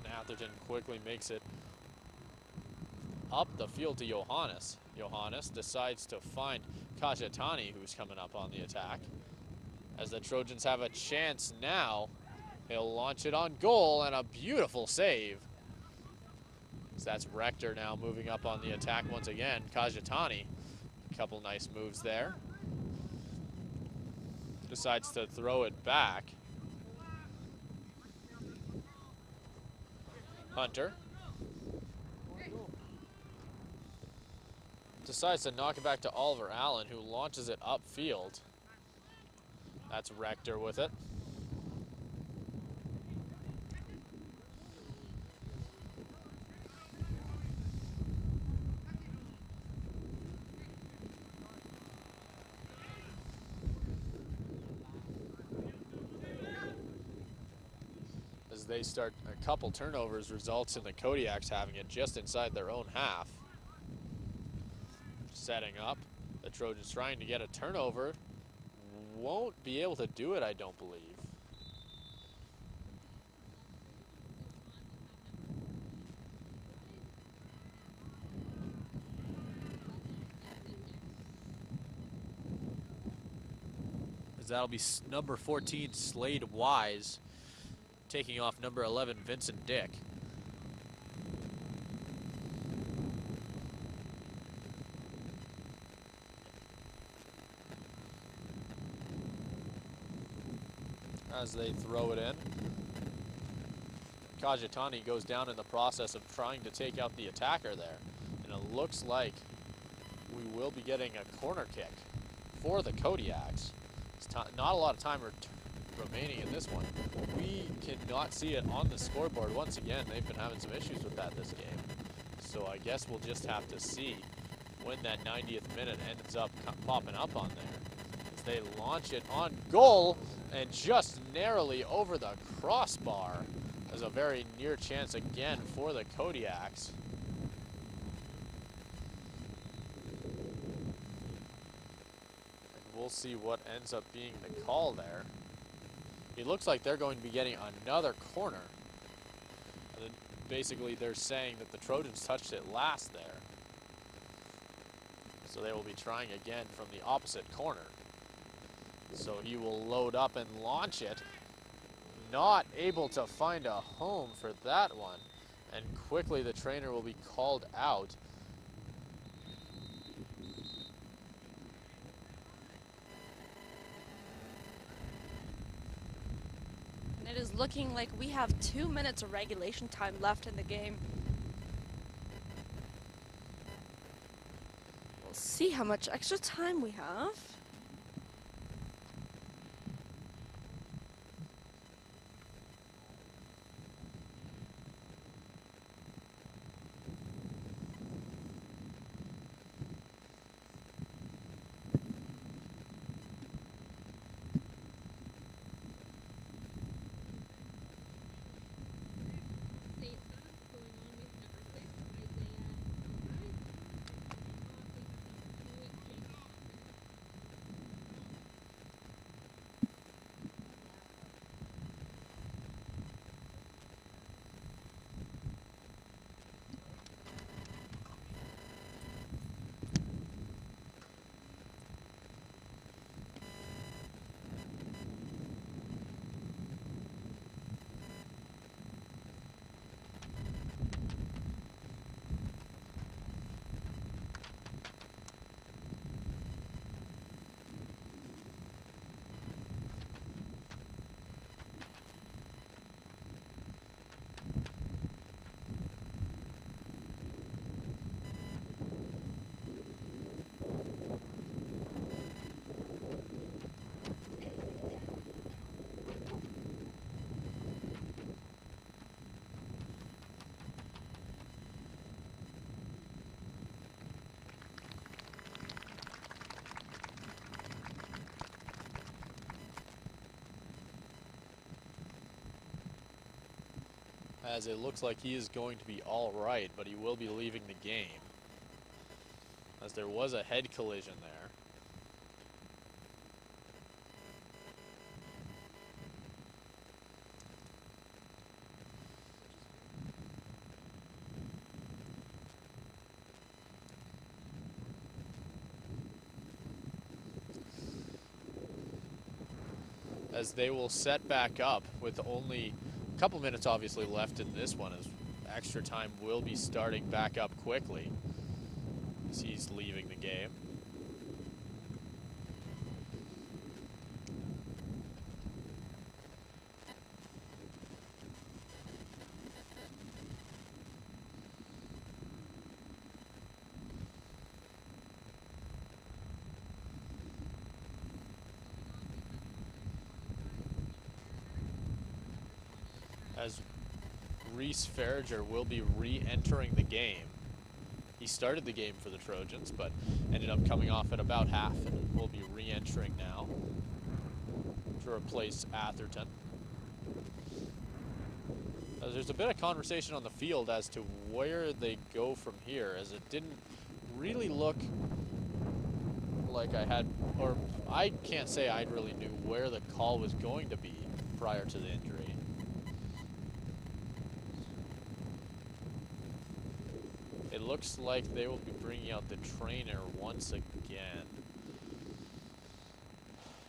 And Atherton quickly makes it up the field to Johannes. Johannes decides to find Kajitani, who's coming up on the attack. As the Trojans have a chance now, he'll launch it on goal, and a beautiful save. So that's Rector now moving up on the attack once again. Kajitani, a couple nice moves there. Decides to throw it back. Hunter decides to knock it back to Oliver Allen, who launches it upfield. That's Rector with it. As they start, a couple turnovers results in the Kodiaks having it just inside their own half. Setting up, the Trojans trying to get a turnover. Won't be able to do it, I don't believe. As that'll be number 14, Slade Wise, taking off number 11, Vincent Dick. As they throw it in. Kajitani goes down in the process of trying to take out the attacker there. And it looks like we will be getting a corner kick for the Kodiaks. It's not a lot of time remaining in this one. We cannot see it on the scoreboard. Once again, they've been having some issues with that this game. So I guess we'll just have to see when that 90th minute ends up popping up on there. As they launch it on goal, and just narrowly over the crossbar. There's a very near chance again for the Kodiaks. And we'll see what ends up being the call there. It looks like they're going to be getting another corner. And then basically they're saying that the Trojans touched it last there. So they will be trying again from the opposite corner. So he will load up and launch it. not able to find a home for that one. And quickly the trainer will be called out. And it is looking like we have 2 minutes of regulation time left in the game. We'll see how much extra time we have. SAIT Cohos going on with number 6, Isaiah Alvarez. Off with number 2, Jacob Hudson. As it looks like he is going to be all right, but he will be leaving the game, as there was a head collision there. As they will set back up with only a couple minutes obviously left in this one, as extra time will be starting back up quickly as he's leaving the game. As Reese Farrager will be re-entering the game. He started the game for the Trojans, but ended up coming off at about half and will be re-entering now to replace Atherton. There's a bit of conversation on the field as to where they go from here, as it didn't really look like I can't say I really knew where the call was going to be prior to the injury. It looks like they will be bringing out the trainer once again.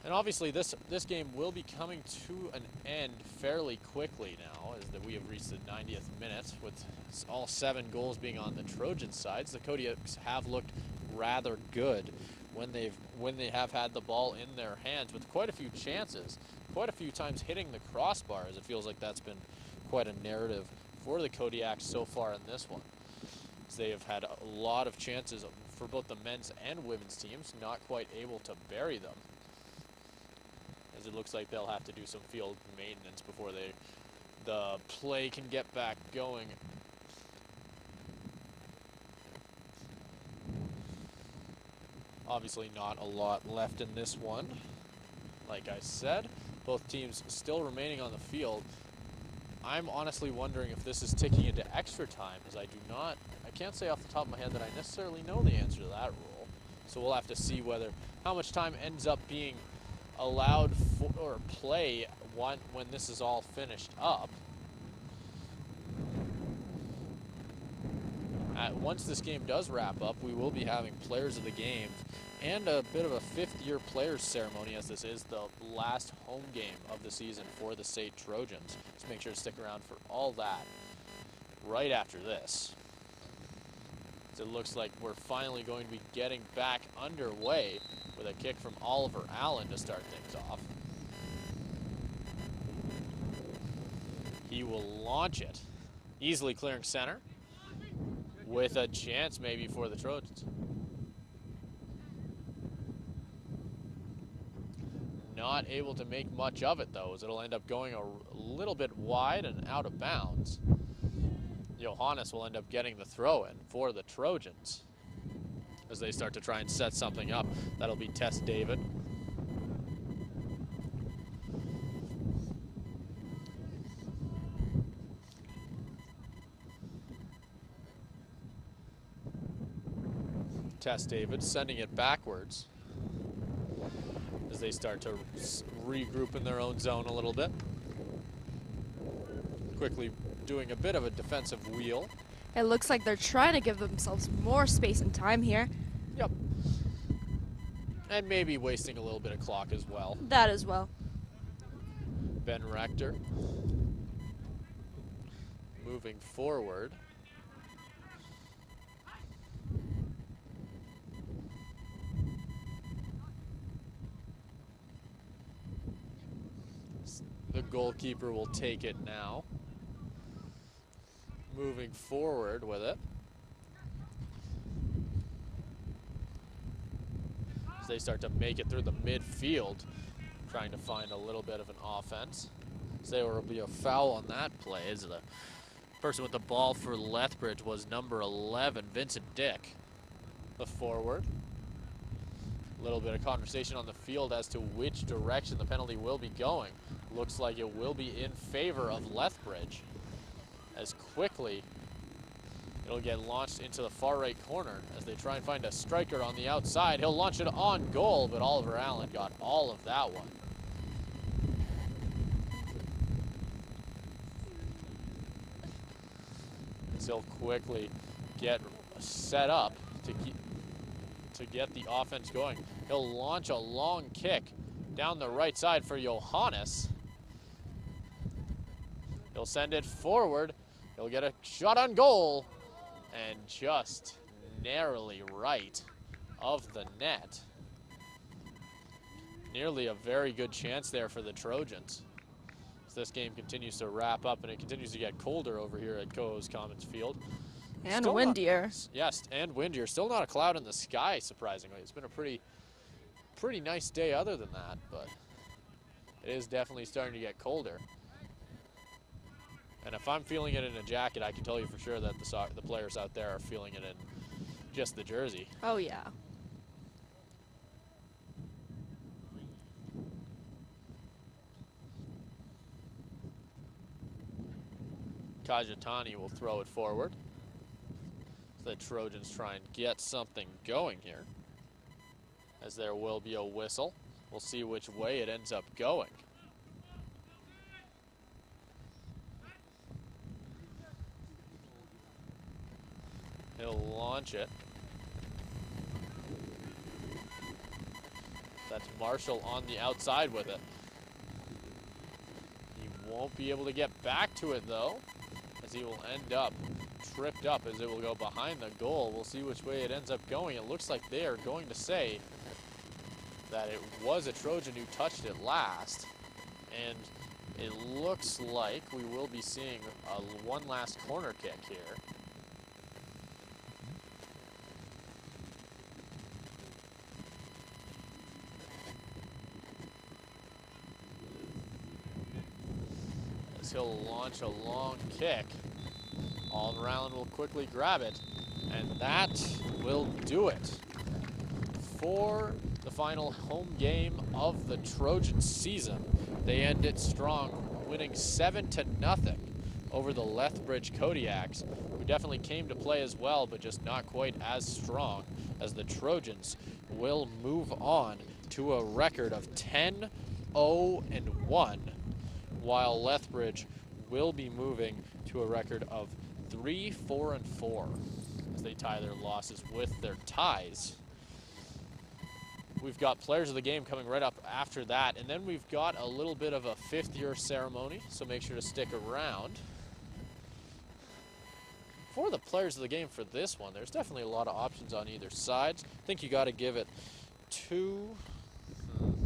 And obviously this game will be coming to an end fairly quickly now, as that we have reached the 90th minute, with all 7 goals being on the Trojan sides. The Kodiaks have looked rather good when they have had the ball in their hands, with quite a few chances, quite a few times hitting the crossbar, as it feels like that's been quite a narrative for the Kodiaks so far in this one. They have had a lot of chances for both the men's and women's teams, not quite able to bury them, as it looks like they'll have to do some field maintenance before the play can get back going. Obviously not a lot left in this one. Like I said, both teams still remaining on the field. I'm honestly wondering if this is ticking into extra time, as I can't say off the top of my head that I necessarily know the answer to that rule. So we'll have to see how much time ends up being allowed for or play when this is all finished up. once this game does wrap up, we will be having players of the game and a bit of a fifth-year players ceremony, as this is the last home game of the season for the SAIT Trojans. So make sure to stick around for all that right after this. So it looks like we're finally going to be getting back underway with a kick from Oliver Allen to start things off. He will launch it, easily clearing center, with a chance maybe for the Trojans. Not able to make much of it though, as it'll end up going a little bit wide and out of bounds. Johannes will end up getting the throw in for the Trojans as they start to try and set something up. That'll be Tess David. Tess David sending it backwards as they start to regroup in their own zone a little bit. Quickly doing a bit of a defensive wheel. It looks like they're trying to give themselves more space and time here. Yep. And maybe wasting a little bit of clock as well. That as well. Ben Rector moving forward. The goalkeeper will take it now. Moving forward with it. As they start to make it through the midfield, trying to find a little bit of an offense. So there will be a foul on that play, as the person with the ball for Lethbridge was number 11, Vincent Dick, the forward. A little bit of conversation on the field as to which direction the penalty will be going. Looks like it will be in favor of Lethbridge, as quickly it'll get launched into the far right corner as they try and find a striker on the outside. He'll launch it on goal, but Oliver Allen got all of that one. As he'll quickly get set up to get the offense going. He'll launch a long kick down the right side for Johannes. He'll send it forward. He'll get a shot on goal and just narrowly right of the net. Nearly a very good chance there for the Trojans. As this game continues to wrap up and it continues to get colder over here at Cohos Commons Field. And Still windier. Yes, and windier. Still not a cloud in the sky, surprisingly. It's been a pretty nice day other than that, but it is definitely starting to get colder. And if I'm feeling it in a jacket, I can tell you for sure that the players out there are feeling it in just the jersey. Oh, yeah. Kajatani will throw it forward. The Trojans try and get something going here, as there will be a whistle. We'll see which way it ends up going. He'll launch it. That's Marshall on the outside with it. He won't be able to get back to it though, as he will end up tripped up as it will go behind the goal. We'll see which way it ends up going. It looks like they are going to say that it was a Trojan who touched it last, and it looks like we will be seeing one last corner kick here. As he'll launch a long kick. Oliver Allen will quickly grab it, and that will do it for the final home game of the Trojan season. They end it strong, winning 7-0 over the Lethbridge Kodiaks, who definitely came to play as well, but just not quite as strong, as the Trojans will move on to a record of 10-0-1, while Lethbridge will be moving to a record of 3-4-4, as they tie their losses with their ties. We've got players of the game coming right up after that, and then we've got a little bit of a fifth-year ceremony, so make sure to stick around. For the players of the game for this one, there's definitely a lot of options on either side. I think you got to give it 2.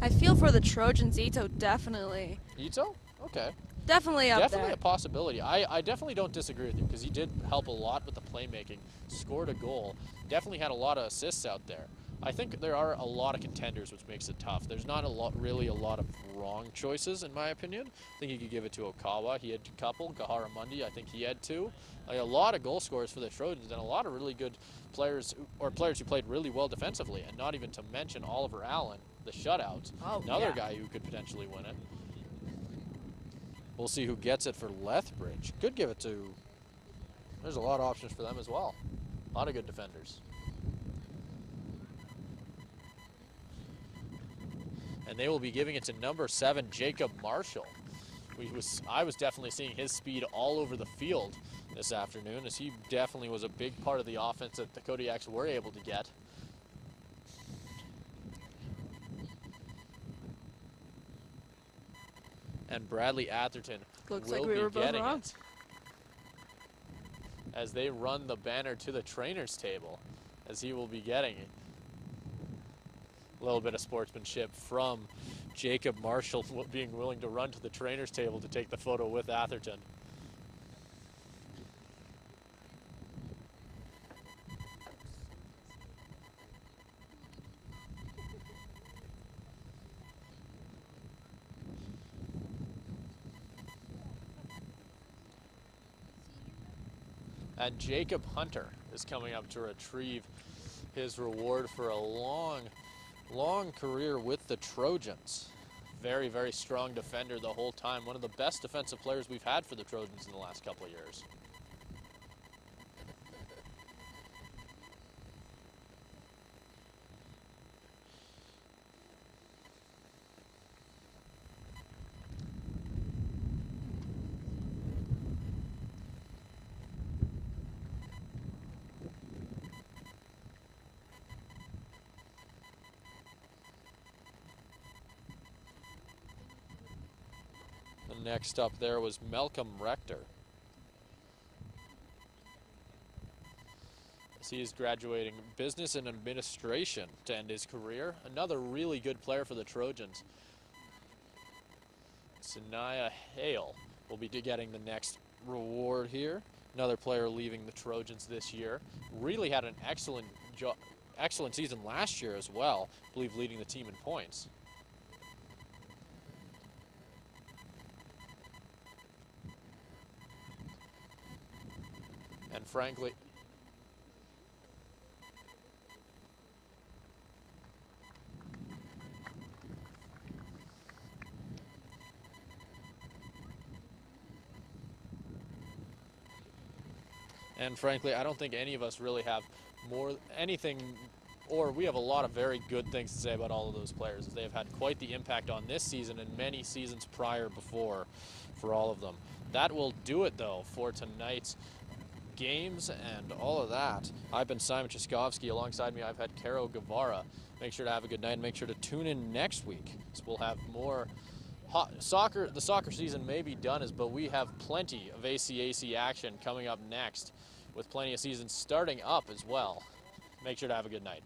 I feel for the Trojans, Ito definitely. Ito? Okay. Definitely up Definitely there. a possibility. I definitely don't disagree with you because he did help a lot with the playmaking, scored a goal, definitely had a lot of assists out there. I think there are a lot of contenders, which makes it tough. There's not really a lot of wrong choices, in my opinion. I think you could give it to Okawa. He had a couple. Gaharamundi, I think he had 2. Like a lot of goal scorers for the Trojans and a lot of really good players, or players who played really well defensively, and not even to mention Oliver Allen, the shutout. Another guy who could potentially win it. We'll see who gets it for Lethbridge. Could give it to... There's a lot of options for them as well. A lot of good defenders. And they will be giving it to number 7, Jacob Marshall. I was definitely seeing his speed all over the field this afternoon, as he definitely was a big part of the offense that the Kodiaks were able to get. And Bradley Atherton Looks will like we be were both getting wrong. it as they run the banner to the trainer's table, as he will be getting it. A little bit of sportsmanship from Jacob Marshall being willing to run to the trainer's table to take the photo with Atherton. And Jacob Hunter is coming up to retrieve his reward for a long career with the Trojans. Very, very strong defender the whole time. One of the best defensive players we've had for the Trojans in the last couple of years. Next up there was Malcolm Rector. As he is graduating business and administration to end his career. Another really good player for the Trojans. Sanaya Hale will be getting the next reward here. Another player leaving the Trojans this year. Really had an excellent season last year as well. I believe leading the team in points. And frankly, I don't think any of us really have we have a lot of very good things to say about all of those players, as they have had quite the impact on this season and many seasons prior before for all of them. That will do it, though, for tonight's games and all of that. I've been Simon Chaskovsky. Alongside me, I've had Caro Guevara. Make sure to have a good night and make sure to tune in next week, as we'll have more soccer. The soccer season may be done, but we have plenty of ACAC action coming up next, with plenty of seasons starting up as well. Make sure to have a good night.